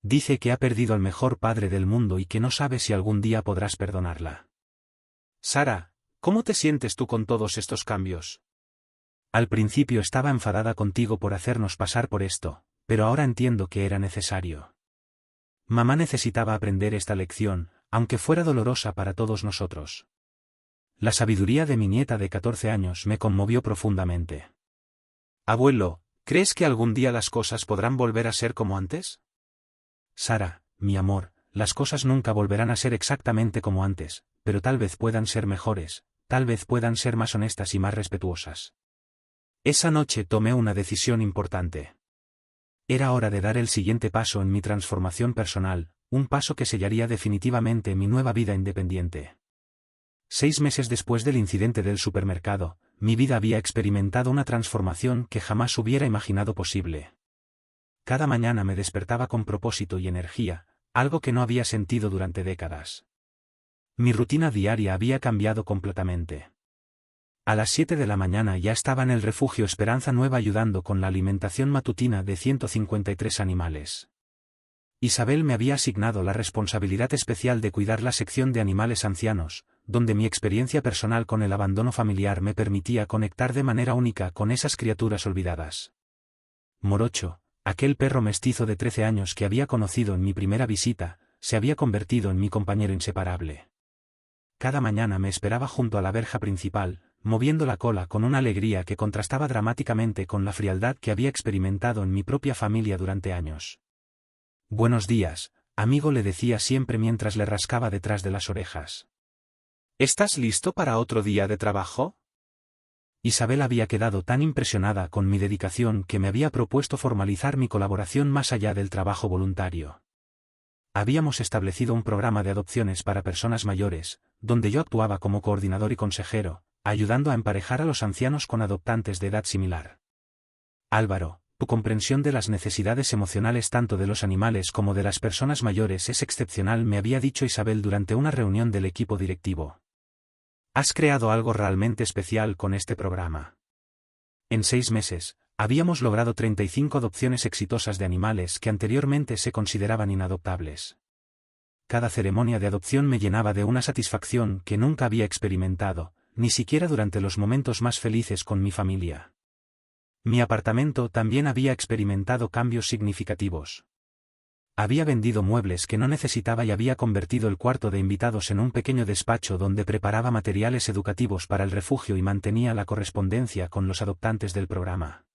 Dice que ha perdido al mejor padre del mundo y que no sabe si algún día podrás perdonarla.
Sara, ¿cómo te sientes tú con todos estos cambios?
Al principio estaba enfadada contigo por hacernos pasar por esto, pero ahora entiendo que era necesario. Mamá necesitaba aprender esta lección, aunque fuera dolorosa para todos nosotros. La sabiduría de mi nieta de 14 años me conmovió profundamente.
Abuelo, ¿crees que algún día las cosas podrán volver a ser como antes?
Sara, mi amor, las cosas nunca volverán a ser exactamente como antes, pero tal vez puedan ser mejores, tal vez puedan ser más honestas y más respetuosas. Esa noche tomé una decisión importante. Era hora de dar el siguiente paso en mi transformación personal, un paso que sellaría definitivamente mi nueva vida independiente. 6 meses después del incidente del supermercado, mi vida había experimentado una transformación que jamás hubiera imaginado posible. Cada mañana me despertaba con propósito y energía, algo que no había sentido durante décadas. Mi rutina diaria había cambiado completamente. A las 7 de la mañana ya estaba en el refugio Esperanza Nueva ayudando con la alimentación matutina de 153 animales. Isabel me había asignado la responsabilidad especial de cuidar la sección de animales ancianos, donde mi experiencia personal con el abandono familiar me permitía conectar de manera única con esas criaturas olvidadas. Morocho, aquel perro mestizo de 13 años que había conocido en mi primera visita, se había convertido en mi compañero inseparable. Cada mañana me esperaba junto a la verja principal, moviendo la cola con una alegría que contrastaba dramáticamente con la frialdad que había experimentado en mi propia familia durante años. «Buenos días, amigo», le decía siempre mientras le rascaba detrás de las orejas.
¿Estás listo para otro día de trabajo?
Isabel había quedado tan impresionada con mi dedicación que me había propuesto formalizar mi colaboración más allá del trabajo voluntario. Habíamos establecido un programa de adopciones para personas mayores, donde yo actuaba como coordinador y consejero, ayudando a emparejar a los ancianos con adoptantes de edad similar. Álvaro, tu comprensión de las necesidades emocionales tanto de los animales como de las personas mayores es excepcional, me había dicho Isabel durante una reunión del equipo directivo. Has creado algo realmente especial con este programa. En 6 meses, habíamos logrado 35 adopciones exitosas de animales que anteriormente se consideraban inadoptables. Cada ceremonia de adopción me llenaba de una satisfacción que nunca había experimentado, ni siquiera durante los momentos más felices con mi familia. Mi apartamento también había experimentado cambios significativos. Había vendido muebles que no necesitaba y había convertido el cuarto de invitados en un pequeño despacho donde preparaba materiales educativos para el refugio y mantenía la correspondencia con los adoptantes del programa.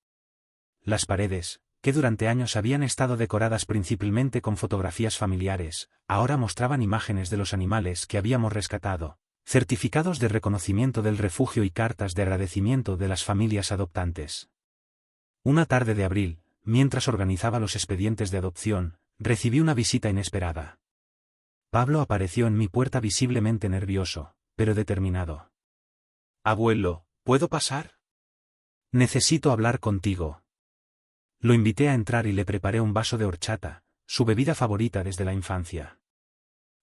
Las paredes, que durante años habían estado decoradas principalmente con fotografías familiares, ahora mostraban imágenes de los animales que habíamos rescatado, certificados de reconocimiento del refugio y cartas de agradecimiento de las familias adoptantes. Una tarde de abril, mientras organizaba los expedientes de adopción, recibí una visita inesperada. Pablo apareció en mi puerta visiblemente nervioso, pero determinado.
Abuelo, ¿puedo pasar?
Necesito hablar contigo. Lo invité a entrar y le preparé un vaso de horchata, su bebida favorita desde la infancia.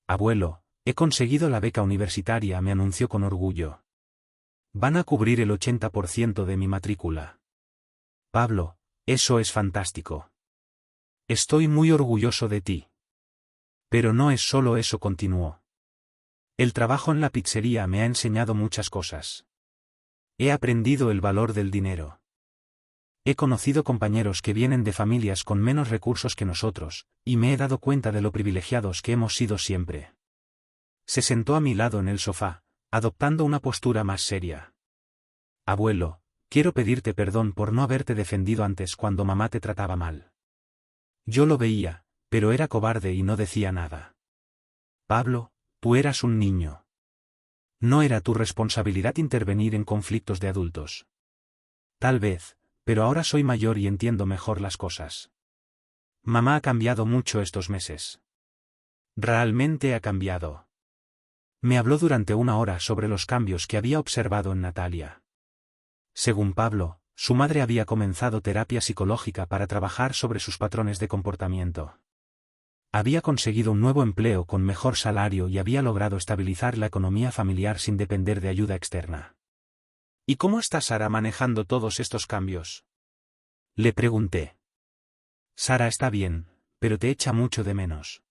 Abuelo, he conseguido la beca universitaria, me anunció con orgullo. Van a cubrir el 80% de mi matrícula. Pablo, eso es fantástico. Estoy muy orgulloso de ti. Pero no es solo eso, continuó. El trabajo en la pizzería me ha enseñado muchas cosas. He aprendido el valor del dinero. He conocido compañeros que vienen de familias con menos recursos que nosotros, y me he dado cuenta de lo privilegiados que hemos sido siempre. Se sentó a mi lado en el sofá, adoptando una postura más seria. Abuelo, quiero pedirte perdón por no haberte defendido antes cuando mamá te trataba mal. Yo lo veía, pero era cobarde y no decía nada. Pablo, tú eras un niño. No era tu responsabilidad intervenir en conflictos de adultos. Tal vez, pero ahora soy mayor y entiendo mejor las cosas. Mamá ha cambiado mucho estos meses. Realmente ha cambiado. Me habló durante 1 hora sobre los cambios que había observado en Natalia. Según Pablo, su madre había comenzado terapia psicológica para trabajar sobre sus patrones de comportamiento. Había conseguido un nuevo empleo con mejor salario y había logrado estabilizar la economía familiar sin depender de ayuda externa.
¿Y cómo está Sara manejando todos estos cambios?
Le pregunté. Sara está bien, pero te echa mucho de menos.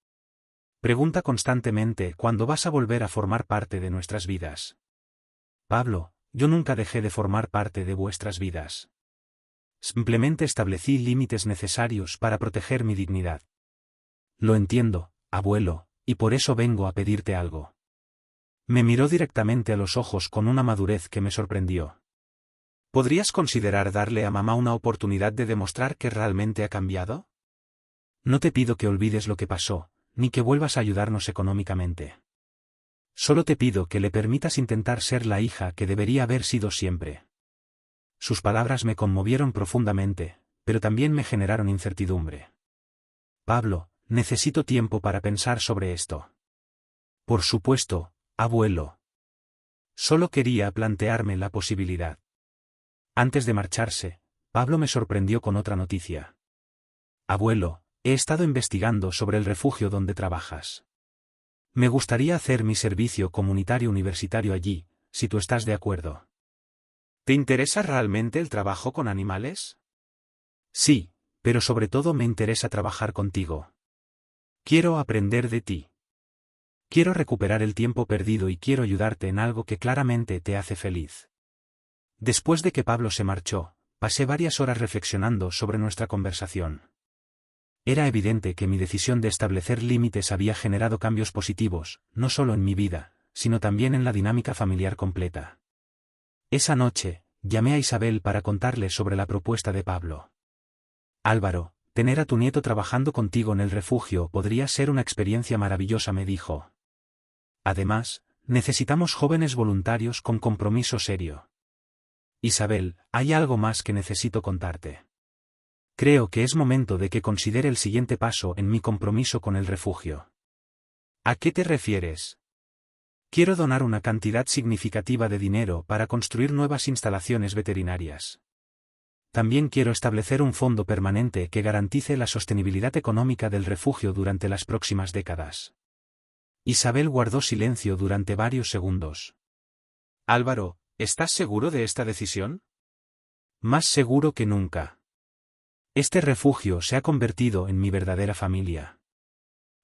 Pregunta constantemente cuándo vas a volver a formar parte de nuestras vidas. Pablo, Yo nunca dejé de formar parte de vuestras vidas. Simplemente establecí límites necesarios para proteger mi dignidad. Lo entiendo, abuelo, y por eso vengo a pedirte algo. Me miró directamente a los ojos con una madurez que me sorprendió. ¿Podrías considerar darle a mamá una oportunidad de demostrar que realmente ha cambiado? No te pido que olvides lo que pasó, ni que vuelvas a ayudarnos económicamente. Solo te pido que le permitas intentar ser la hija que debería haber sido siempre. Sus palabras me conmovieron profundamente, pero también me generaron incertidumbre. Pablo, necesito tiempo para pensar sobre esto. Por supuesto, abuelo. Solo quería plantearme la posibilidad. Antes de marcharse, Pablo me sorprendió con otra noticia. Abuelo, he estado investigando sobre el refugio donde trabajas. Me gustaría hacer mi servicio comunitario universitario allí, si tú estás de acuerdo. ¿Te interesa realmente el trabajo con animales? Sí, pero sobre todo me interesa trabajar contigo. Quiero aprender de ti. Quiero recuperar el tiempo perdido y quiero ayudarte en algo que claramente te hace feliz. Después de que Pablo se marchó, pasé varias horas reflexionando sobre nuestra conversación. Era evidente que mi decisión de establecer límites había generado cambios positivos, no solo en mi vida, sino también en la dinámica familiar completa. Esa noche, llamé a Isabel para contarle sobre la propuesta de Pablo. Álvaro, tener a tu nieto trabajando contigo en el refugio podría ser una experiencia maravillosa, me dijo. Además, necesitamos jóvenes voluntarios con compromiso serio. Isabel, hay algo más que necesito contarte. Creo que es momento de que considere el siguiente paso en mi compromiso con el refugio. ¿A qué te refieres? Quiero donar una cantidad significativa de dinero para construir nuevas instalaciones veterinarias. También quiero establecer un fondo permanente que garantice la sostenibilidad económica del refugio durante las próximas décadas. Isabel guardó silencio durante varios segundos. Álvaro, ¿estás seguro de esta decisión? Más seguro que nunca. Este refugio se ha convertido en mi verdadera familia.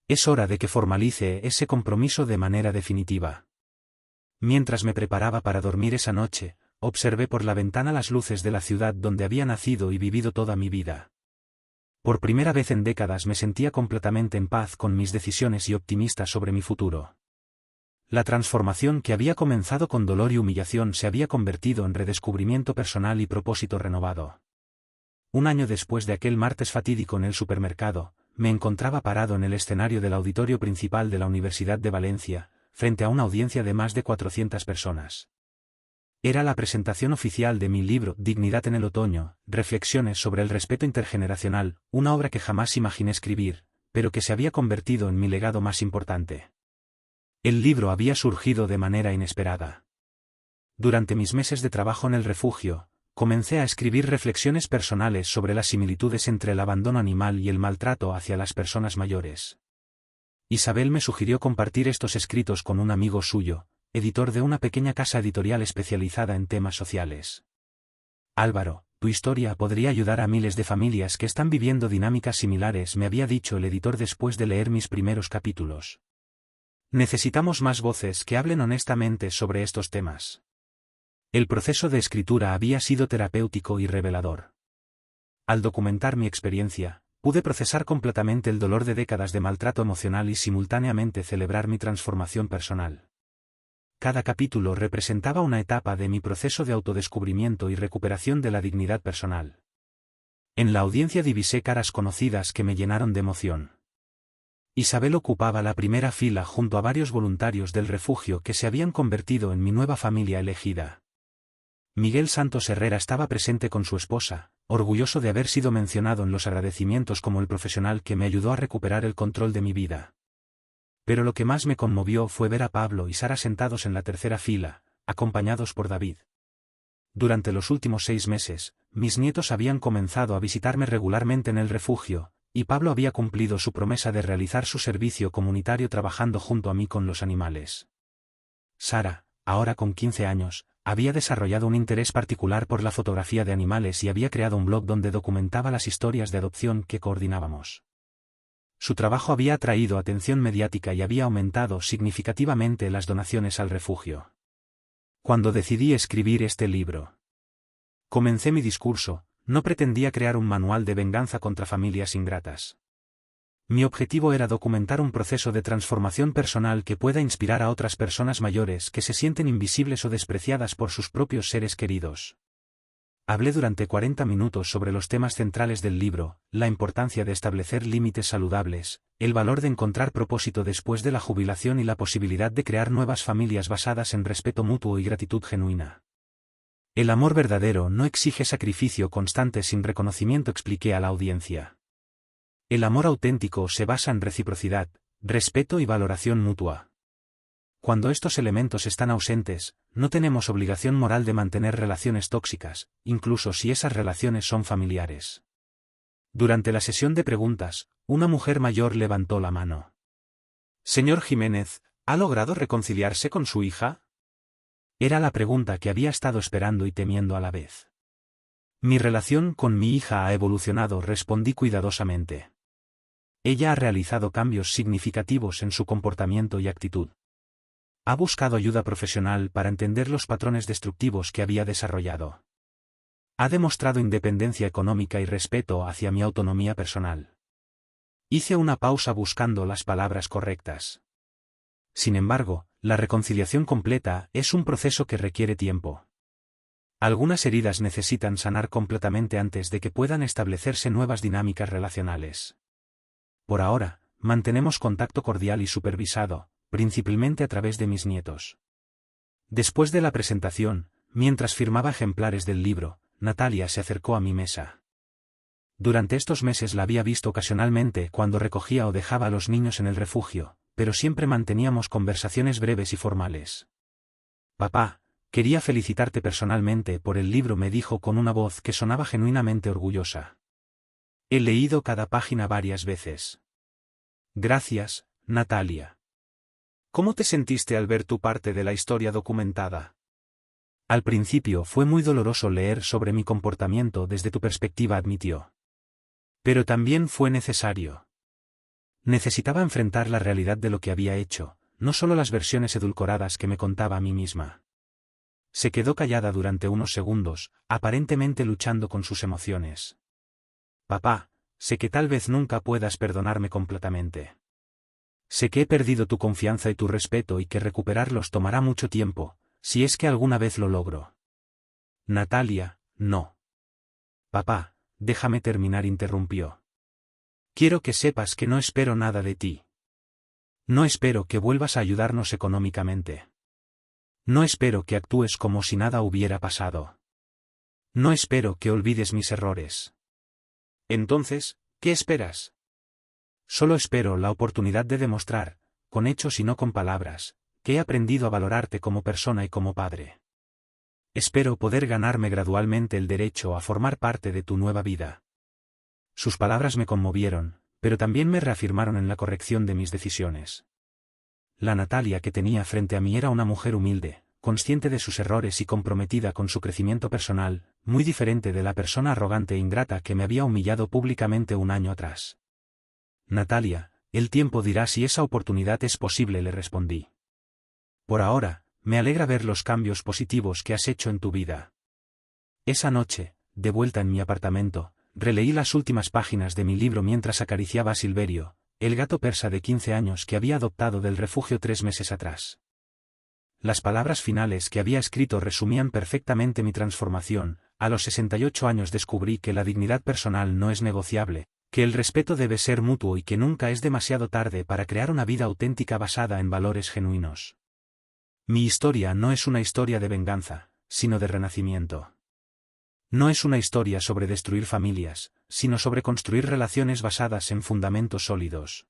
Es hora de que formalice ese compromiso de manera definitiva. Mientras me preparaba para dormir esa noche, observé por la ventana las luces de la ciudad donde había nacido y vivido toda mi vida. Por primera vez en décadas me sentía completamente en paz con mis decisiones y optimista sobre mi futuro. La transformación que había comenzado con dolor y humillación se había convertido en redescubrimiento personal y propósito renovado. Un año después de aquel martes fatídico en el supermercado, me encontraba parado en el escenario del auditorio principal de la Universidad de Valencia, frente a una audiencia de más de 400 personas. Era la presentación oficial de mi libro Dignidad en el otoño, reflexiones sobre el respeto intergeneracional, una obra que jamás imaginé escribir, pero que se había convertido en mi legado más importante. El libro había surgido de manera inesperada. Durante mis meses de trabajo en el refugio, comencé a escribir reflexiones personales sobre las similitudes entre el abandono animal y el maltrato hacia las personas mayores. Isabel me sugirió compartir estos escritos con un amigo suyo, editor de una pequeña casa editorial especializada en temas sociales. Álvaro, tu historia podría ayudar a miles de familias que están viviendo dinámicas similares, me había dicho el editor después de leer mis primeros capítulos. Necesitamos más voces que hablen honestamente sobre estos temas. El proceso de escritura había sido terapéutico y revelador. Al documentar mi experiencia, pude procesar completamente el dolor de décadas de maltrato emocional y simultáneamente celebrar mi transformación personal. Cada capítulo representaba una etapa de mi proceso de autodescubrimiento y recuperación de la dignidad personal. En la audiencia divisé caras conocidas que me llenaron de emoción. Isabel ocupaba la primera fila junto a varios voluntarios del refugio que se habían convertido en mi nueva familia elegida. Miguel Santos Herrera estaba presente con su esposa, orgulloso de haber sido mencionado en los agradecimientos como el profesional que me ayudó a recuperar el control de mi vida. Pero lo que más me conmovió fue ver a Pablo y Sara sentados en la tercera fila, acompañados por David. Durante los últimos 6 meses, mis nietos habían comenzado a visitarme regularmente en el refugio, y Pablo había cumplido su promesa de realizar su servicio comunitario trabajando junto a mí con los animales. Sara, ahora con 15 años, había desarrollado un interés particular por la fotografía de animales y había creado un blog donde documentaba las historias de adopción que coordinábamos. Su trabajo había atraído atención mediática y había aumentado significativamente las donaciones al refugio. Cuando decidí escribir este libro. Comencé mi discurso, no pretendía crear un manual de venganza contra familias ingratas. Mi objetivo era documentar un proceso de transformación personal que pueda inspirar a otras personas mayores que se sienten invisibles o despreciadas por sus propios seres queridos. Hablé durante 40 minutos sobre los temas centrales del libro, la importancia de establecer límites saludables, el valor de encontrar propósito después de la jubilación y la posibilidad de crear nuevas familias basadas en respeto mutuo y gratitud genuina. El amor verdadero no exige sacrificio constante sin reconocimiento, expliqué a la audiencia. El amor auténtico se basa en reciprocidad, respeto y valoración mutua. Cuando estos elementos están ausentes, no tenemos obligación moral de mantener relaciones tóxicas, incluso si esas relaciones son familiares. Durante la sesión de preguntas, una mujer mayor levantó la mano. Señor Jiménez, ¿ha logrado reconciliarse con su hija? Era la pregunta que había estado esperando y temiendo a la vez. Mi relación con mi hija ha evolucionado, respondí cuidadosamente. Ella ha realizado cambios significativos en su comportamiento y actitud. Ha buscado ayuda profesional para entender los patrones destructivos que había desarrollado. Ha demostrado independencia económica y respeto hacia mi autonomía personal. Hice una pausa buscando las palabras correctas. Sin embargo, la reconciliación completa es un proceso que requiere tiempo. Algunas heridas necesitan sanar completamente antes de que puedan establecerse nuevas dinámicas relacionales. Por ahora, mantenemos contacto cordial y supervisado, principalmente a través de mis nietos. Después de la presentación, mientras firmaba ejemplares del libro, Natalia se acercó a mi mesa. Durante estos meses la había visto ocasionalmente cuando recogía o dejaba a los niños en el refugio, pero siempre manteníamos conversaciones breves y formales. Papá, quería felicitarte personalmente por el libro, me dijo con una voz que sonaba genuinamente orgullosa. He leído cada página varias veces. Gracias, Natalia. ¿Cómo te sentiste al ver tu parte de la historia documentada? Al principio fue muy doloroso leer sobre mi comportamiento desde tu perspectiva, admitió. Pero también fue necesario. Necesitaba enfrentar la realidad de lo que había hecho, no solo las versiones edulcoradas que me contaba a mí misma. Se quedó callada durante unos segundos, aparentemente luchando con sus emociones. Papá, sé que tal vez nunca puedas perdonarme completamente. Sé que he perdido tu confianza y tu respeto y que recuperarlos tomará mucho tiempo, si es que alguna vez lo logro. Natalia, no. Papá, déjame terminar, interrumpió. Quiero que sepas que no espero nada de ti. No espero que vuelvas a ayudarnos económicamente. No espero que actúes como si nada hubiera pasado. No espero que olvides mis errores. Entonces, ¿qué esperas? Solo espero la oportunidad de demostrar, con hechos y no con palabras, que he aprendido a valorarte como persona y como padre. Espero poder ganarme gradualmente el derecho a formar parte de tu nueva vida. Sus palabras me conmovieron, pero también me reafirmaron en la corrección de mis decisiones. La Natalia que tenía frente a mí era una mujer humilde, consciente de sus errores y comprometida con su crecimiento personal, muy diferente de la persona arrogante e ingrata que me había humillado públicamente un año atrás. Natalia, el tiempo dirá si esa oportunidad es posible, le respondí. Por ahora, me alegra ver los cambios positivos que has hecho en tu vida. Esa noche, de vuelta en mi apartamento, releí las últimas páginas de mi libro mientras acariciaba a Silverio, el gato persa de 15 años que había adoptado del refugio 3 meses atrás. Las palabras finales que había escrito resumían perfectamente mi transformación. A los 68 años descubrí que la dignidad personal no es negociable, que el respeto debe ser mutuo y que nunca es demasiado tarde para crear una vida auténtica basada en valores genuinos. Mi historia no es una historia de venganza, sino de renacimiento. No es una historia sobre destruir familias, sino sobre construir relaciones basadas en fundamentos sólidos.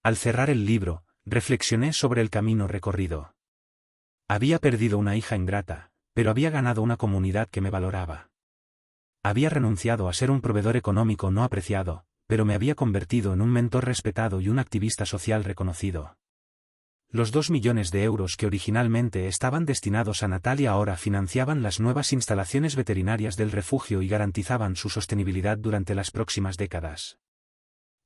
Al cerrar el libro, reflexioné sobre el camino recorrido. Había perdido una hija ingrata, pero había ganado una comunidad que me valoraba. Había renunciado a ser un proveedor económico no apreciado, pero me había convertido en un mentor respetado y un activista social reconocido. Los 2 millones de euros que originalmente estaban destinados a Natalia ahora financiaban las nuevas instalaciones veterinarias del refugio y garantizaban su sostenibilidad durante las próximas décadas.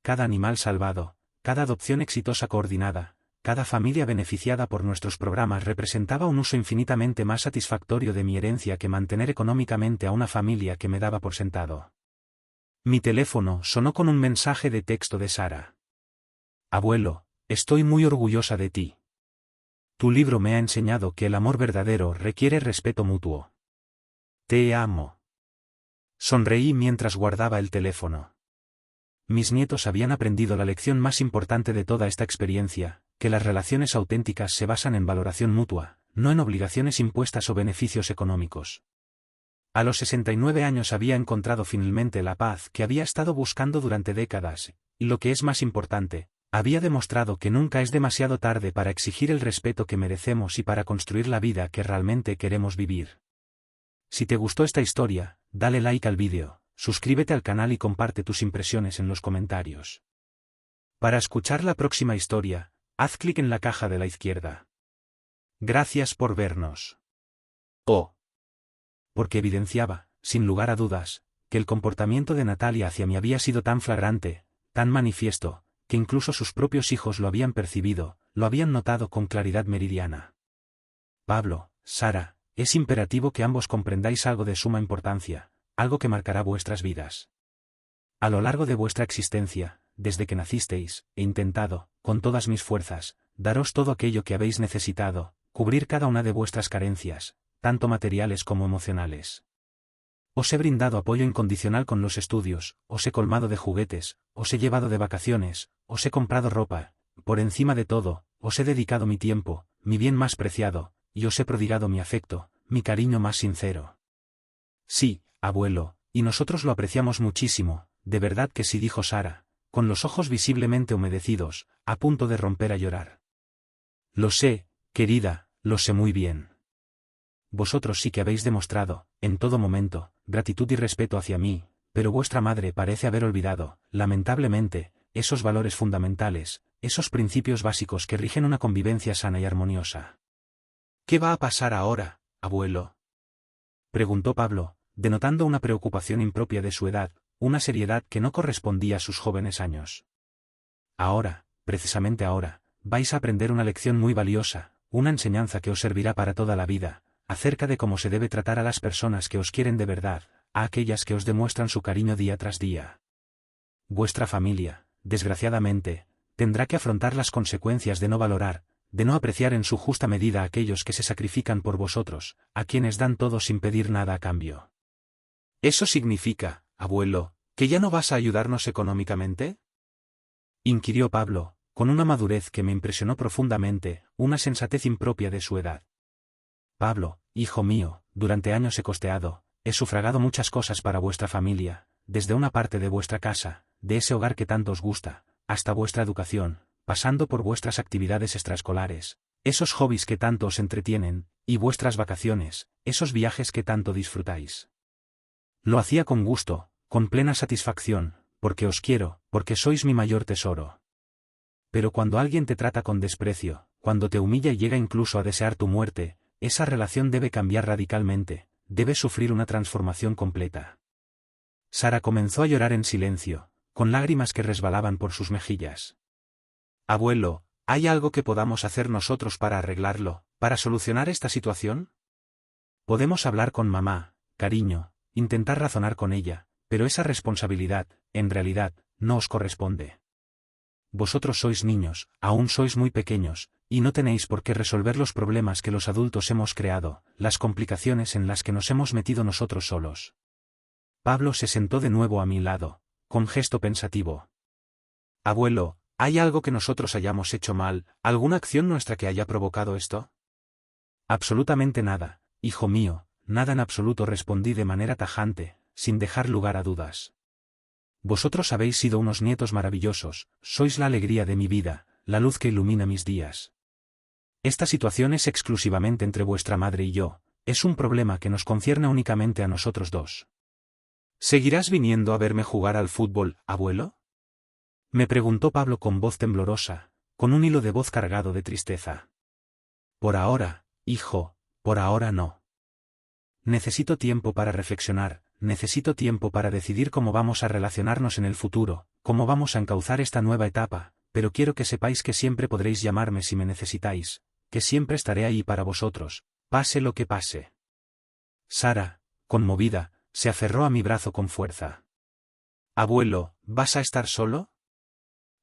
Cada animal salvado, cada adopción exitosa coordinada, cada familia beneficiada por nuestros programas representaba un uso infinitamente más satisfactorio de mi herencia que mantener económicamente a una familia que me daba por sentado. Mi teléfono sonó con un mensaje de texto de Sara. Abuelo, estoy muy orgullosa de ti. Tu libro me ha enseñado que el amor verdadero requiere respeto mutuo. Te amo. Sonreí mientras guardaba el teléfono. Mis nietos habían aprendido la lección más importante de toda esta experiencia, que las relaciones auténticas se basan en valoración mutua, no en obligaciones impuestas o beneficios económicos. A los 69 años había encontrado finalmente la paz que había estado buscando durante décadas, y lo que es más importante, había demostrado que nunca es demasiado tarde para exigir el respeto que merecemos y para construir la vida que realmente queremos vivir. Si te gustó esta historia, dale like al vídeo, suscríbete al canal y comparte tus impresiones en los comentarios. Para escuchar la próxima historia, haz clic en la caja de la izquierda. Gracias por vernos. Porque evidenciaba, sin lugar a dudas, que el comportamiento de Natalia hacia mí había sido tan flagrante, tan manifiesto, que incluso sus propios hijos lo habían percibido, lo habían notado con claridad meridiana. Pablo, Sara, es imperativo que ambos comprendáis algo de suma importancia, algo que marcará vuestras vidas. A lo largo de vuestra existencia, desde que nacisteis, he intentado, con todas mis fuerzas, daros todo aquello que habéis necesitado, cubrir cada una de vuestras carencias, tanto materiales como emocionales. Os he brindado apoyo incondicional con los estudios, os he colmado de juguetes, os he llevado de vacaciones, os he comprado ropa, por encima de todo, os he dedicado mi tiempo, mi bien más preciado, y os he prodigado mi afecto, mi cariño más sincero. Sí, abuelo, y nosotros lo apreciamos muchísimo, de verdad que sí, dijo Sara, con los ojos visiblemente humedecidos, a punto de romper a llorar. Lo sé, querida, lo sé muy bien. Vosotros sí que habéis demostrado, en todo momento, gratitud y respeto hacia mí, pero vuestra madre parece haber olvidado, lamentablemente, esos valores fundamentales, esos principios básicos que rigen una convivencia sana y armoniosa. ¿Qué va a pasar ahora, abuelo?, preguntó Pablo, denotando una preocupación impropia de su edad, una seriedad que no correspondía a sus jóvenes años. Ahora, precisamente ahora, vais a aprender una lección muy valiosa, una enseñanza que os servirá para toda la vida, acerca de cómo se debe tratar a las personas que os quieren de verdad, a aquellas que os demuestran su cariño día tras día. Vuestra familia, desgraciadamente, tendrá que afrontar las consecuencias de no valorar, de no apreciar en su justa medida a aquellos que se sacrifican por vosotros, a quienes dan todo sin pedir nada a cambio. ¿Eso significa, abuelo, que ya no vas a ayudarnos económicamente?, inquirió Pablo, con una madurez que me impresionó profundamente, una sensatez impropia de su edad. Pablo, hijo mío, durante años he costeado, he sufragado muchas cosas para vuestra familia, desde una parte de vuestra casa, de ese hogar que tanto os gusta, hasta vuestra educación, pasando por vuestras actividades extraescolares, esos hobbies que tanto os entretienen, y vuestras vacaciones, esos viajes que tanto disfrutáis. Lo hacía con gusto, con plena satisfacción, porque os quiero, porque sois mi mayor tesoro. Pero cuando alguien te trata con desprecio, cuando te humilla y llega incluso a desear tu muerte, esa relación debe cambiar radicalmente, debe sufrir una transformación completa. Sara comenzó a llorar en silencio, con lágrimas que resbalaban por sus mejillas. Abuelo, ¿hay algo que podamos hacer nosotros para arreglarlo, para solucionar esta situación? Podemos hablar con mamá, cariño, intentar razonar con ella, pero esa responsabilidad, en realidad, no os corresponde. Vosotros sois niños, aún sois muy pequeños, y no tenéis por qué resolver los problemas que los adultos hemos creado, las complicaciones en las que nos hemos metido nosotros solos. Pablo se sentó de nuevo a mi lado, con gesto pensativo. Abuelo, ¿hay algo que nosotros hayamos hecho mal, alguna acción nuestra que haya provocado esto? Absolutamente nada, hijo mío, nada en absoluto, respondí de manera tajante, sin dejar lugar a dudas. Vosotros habéis sido unos nietos maravillosos, sois la alegría de mi vida, la luz que ilumina mis días. Esta situación es exclusivamente entre vuestra madre y yo, es un problema que nos concierne únicamente a nosotros dos. ¿Seguirás viniendo a verme jugar al fútbol, abuelo?, me preguntó Pablo con voz temblorosa, con un hilo de voz cargado de tristeza. Por ahora, hijo, por ahora no. Necesito tiempo para reflexionar, necesito tiempo para decidir cómo vamos a relacionarnos en el futuro, cómo vamos a encauzar esta nueva etapa, pero quiero que sepáis que siempre podréis llamarme si me necesitáis, que siempre estaré ahí para vosotros, pase lo que pase. Sara, conmovida, se aferró a mi brazo con fuerza. Abuelo, ¿vas a estar solo?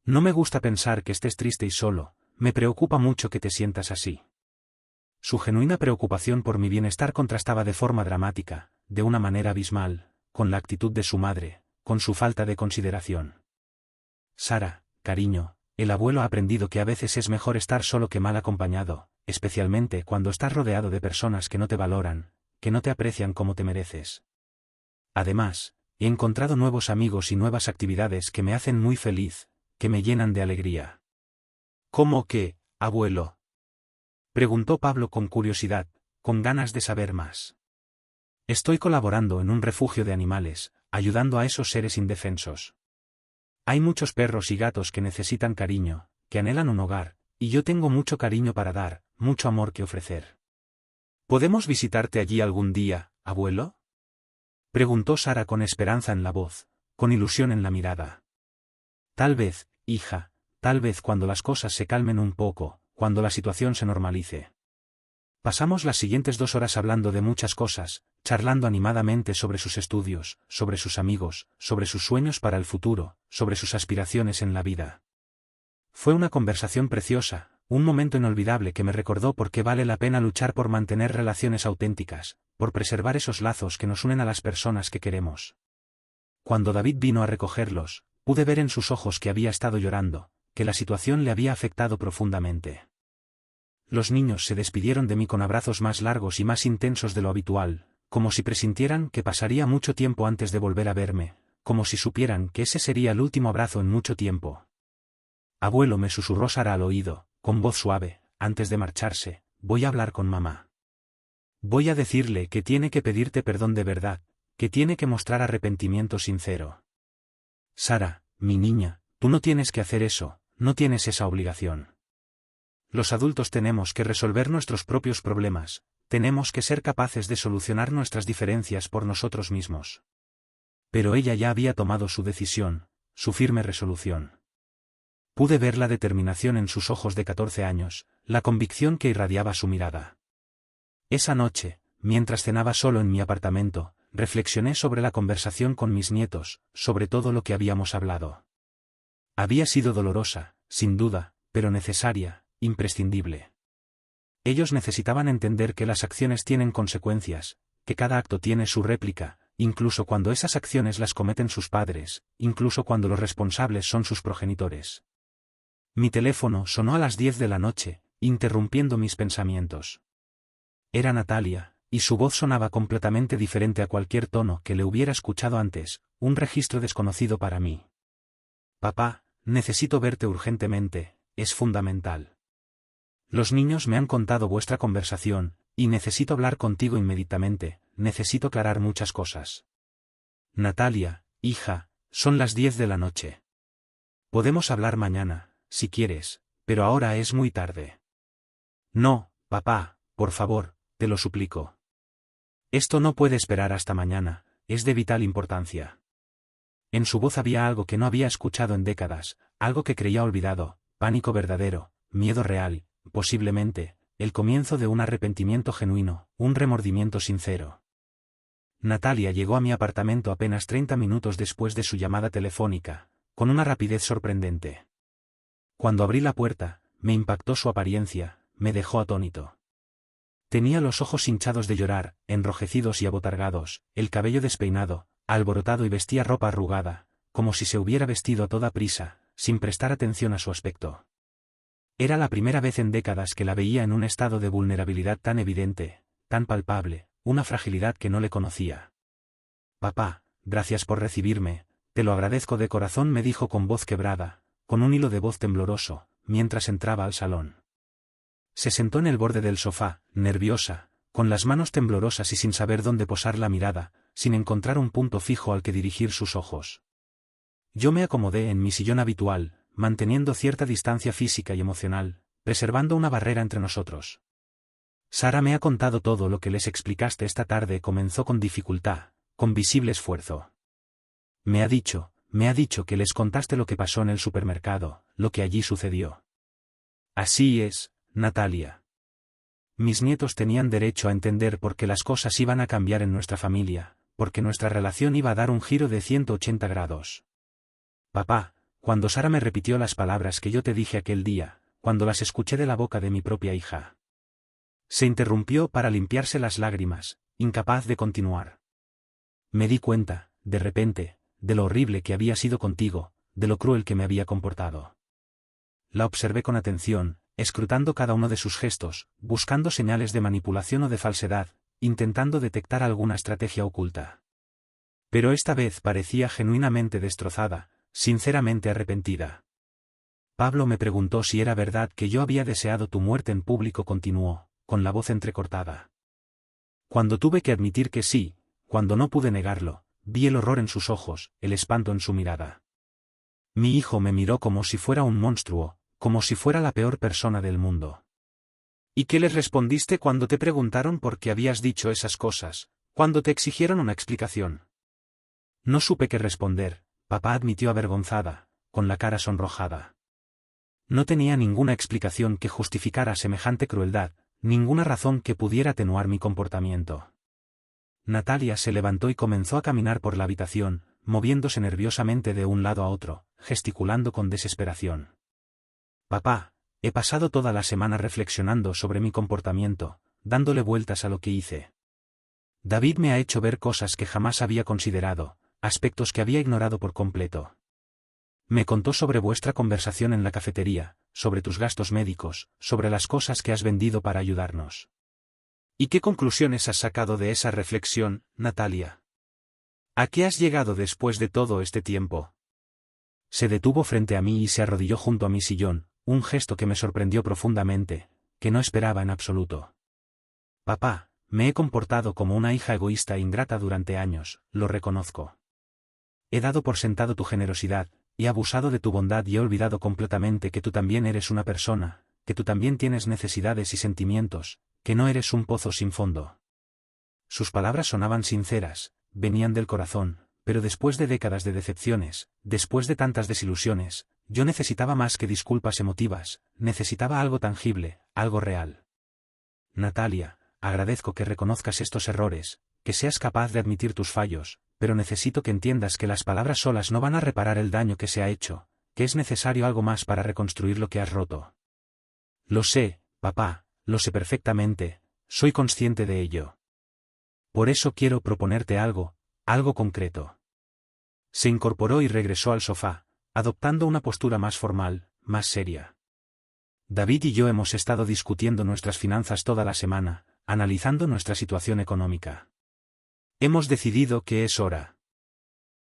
No me gusta pensar que estés triste y solo, me preocupa mucho que te sientas así. Su genuina preocupación por mi bienestar contrastaba de forma dramática, de una manera abismal, con la actitud de su madre, con su falta de consideración. Sara, cariño, el abuelo ha aprendido que a veces es mejor estar solo que mal acompañado, especialmente cuando estás rodeado de personas que no te valoran, que no te aprecian como te mereces. Además, he encontrado nuevos amigos y nuevas actividades que me hacen muy feliz, que me llenan de alegría. ¿Cómo qué, abuelo? Preguntó Pablo con curiosidad, con ganas de saber más. Estoy colaborando en un refugio de animales, ayudando a esos seres indefensos. Hay muchos perros y gatos que necesitan cariño, que anhelan un hogar, y yo tengo mucho cariño para dar, mucho amor que ofrecer. ¿Podemos visitarte allí algún día, abuelo? Preguntó Sara con esperanza en la voz, con ilusión en la mirada. Tal vez, hija, tal vez cuando las cosas se calmen un poco, cuando la situación se normalice. Pasamos las siguientes 2 horas hablando de muchas cosas, charlando animadamente sobre sus estudios, sobre sus amigos, sobre sus sueños para el futuro, sobre sus aspiraciones en la vida. Fue una conversación preciosa, un momento inolvidable que me recordó por qué vale la pena luchar por mantener relaciones auténticas, por preservar esos lazos que nos unen a las personas que queremos. Cuando David vino a recogerlos, pude ver en sus ojos que había estado llorando, que la situación le había afectado profundamente. Los niños se despidieron de mí con abrazos más largos y más intensos de lo habitual, como si presintieran que pasaría mucho tiempo antes de volver a verme, como si supieran que ese sería el último abrazo en mucho tiempo. Abuelo, me susurró Sara al oído, con voz suave, antes de marcharse, voy a hablar con mamá. Voy a decirle que tiene que pedirte perdón de verdad, que tiene que mostrar arrepentimiento sincero. Sara, mi niña, tú no tienes que hacer eso, no tienes esa obligación. Los adultos tenemos que resolver nuestros propios problemas, tenemos que ser capaces de solucionar nuestras diferencias por nosotros mismos. Pero ella ya había tomado su decisión, su firme resolución. Pude ver la determinación en sus ojos de 14 años, la convicción que irradiaba su mirada. Esa noche, mientras cenaba solo en mi apartamento, reflexioné sobre la conversación con mis nietos, sobre todo lo que habíamos hablado. Había sido dolorosa, sin duda, pero necesaria, imprescindible. Ellos necesitaban entender que las acciones tienen consecuencias, que cada acto tiene su réplica, incluso cuando esas acciones las cometen sus padres, incluso cuando los responsables son sus progenitores. Mi teléfono sonó a las 10 de la noche, interrumpiendo mis pensamientos. Era Natalia, y su voz sonaba completamente diferente a cualquier tono que le hubiera escuchado antes, un registro desconocido para mí. Papá, necesito verte urgentemente, es fundamental. Los niños me han contado vuestra conversación, y necesito hablar contigo inmediatamente, necesito aclarar muchas cosas. Natalia, hija, son las 10 de la noche. Podemos hablar mañana, si quieres, pero ahora es muy tarde. No, papá, por favor, te lo suplico. Esto no puede esperar hasta mañana, es de vital importancia. En su voz había algo que no había escuchado en décadas, algo que creía olvidado, pánico verdadero, miedo real, posiblemente, el comienzo de un arrepentimiento genuino, un remordimiento sincero. Natalia llegó a mi apartamento apenas 30 minutos después de su llamada telefónica, con una rapidez sorprendente. Cuando abrí la puerta, me impactó su apariencia, me dejó atónito. Tenía los ojos hinchados de llorar, enrojecidos y abotargados, el cabello despeinado, alborotado y vestía ropa arrugada, como si se hubiera vestido a toda prisa, sin prestar atención a su aspecto. Era la primera vez en décadas que la veía en un estado de vulnerabilidad tan evidente, tan palpable, una fragilidad que no le conocía. Papá, gracias por recibirme, te lo agradezco de corazón, me dijo con voz quebrada, con un hilo de voz tembloroso, mientras entraba al salón. Se sentó en el borde del sofá, nerviosa, con las manos temblorosas y sin saber dónde posar la mirada, sin encontrar un punto fijo al que dirigir sus ojos. Yo me acomodé en mi sillón habitual, manteniendo cierta distancia física y emocional, preservando una barrera entre nosotros. Sara me ha contado todo lo que les explicaste esta tarde, comenzó con dificultad, con visible esfuerzo. Me ha dicho me ha dicho que les contaste lo que pasó en el supermercado, lo que allí sucedió.
Así es, Natalia.
Mis nietos tenían derecho a entender por qué las cosas iban a cambiar en nuestra familia, porque nuestra relación iba a dar un giro de 180 grados. Papá, cuando Sara me repitió las palabras que yo te dije aquel día, cuando las escuché de la boca de mi propia hija. Se interrumpió para limpiarse las lágrimas, incapaz de continuar. Me di cuenta, de repente, de lo horrible que había sido contigo, de lo cruel que me había comportado. La observé con atención, escrutando cada uno de sus gestos, buscando señales de manipulación o de falsedad, intentando detectar alguna estrategia oculta. Pero esta vez parecía genuinamente destrozada, sinceramente arrepentida. Pablo me preguntó si era verdad que yo había deseado tu muerte en público, continuó, con la voz entrecortada. Cuando tuve que admitir que sí, cuando no pude negarlo, vi el horror en sus ojos, el espanto en su mirada. Mi hijo me miró como si fuera un monstruo, como si fuera la peor persona del mundo.
¿Y qué les respondiste cuando te preguntaron por qué habías dicho esas cosas, cuando te exigieron una explicación?
No supe qué responder, papá admitió avergonzada, con la cara sonrojada. No tenía ninguna explicación que justificara semejante crueldad, ninguna razón que pudiera atenuar mi comportamiento. Natalia se levantó y comenzó a caminar por la habitación, moviéndose nerviosamente de un lado a otro, gesticulando con desesperación. Papá, he pasado toda la semana reflexionando sobre mi comportamiento, dándole vueltas a lo que hice. David me ha hecho ver cosas que jamás había considerado, aspectos que había ignorado por completo. Me contó sobre vuestra conversación en la cafetería, sobre tus gastos médicos, sobre las cosas que has vendido para ayudarnos.
¿Y qué conclusiones has sacado de esa reflexión, Natalia? ¿A qué has llegado después de todo este tiempo?
Se detuvo frente a mí y se arrodilló junto a mi sillón, un gesto que me sorprendió profundamente, que no esperaba en absoluto. Papá, me he comportado como una hija egoísta e ingrata durante años, lo reconozco. He dado por sentado tu generosidad, he abusado de tu bondad y he olvidado completamente que tú también eres una persona, que tú también tienes necesidades y sentimientos, que no eres un pozo sin fondo. Sus palabras sonaban sinceras, venían del corazón, pero después de décadas de decepciones, después de tantas desilusiones, yo necesitaba más que disculpas emotivas, necesitaba algo tangible, algo real. Natalia, agradezco que reconozcas estos errores, que seas capaz de admitir tus fallos, pero necesito que entiendas que las palabras solas no van a reparar el daño que se ha hecho, que es necesario algo más para reconstruir lo que has roto. Lo sé, papá, lo sé perfectamente, soy consciente de ello. Por eso quiero proponerte algo, algo concreto. Se incorporó y regresó al sofá, adoptando una postura más formal, más seria. David y yo hemos estado discutiendo nuestras finanzas toda la semana, analizando nuestra situación económica. Hemos decidido que es hora.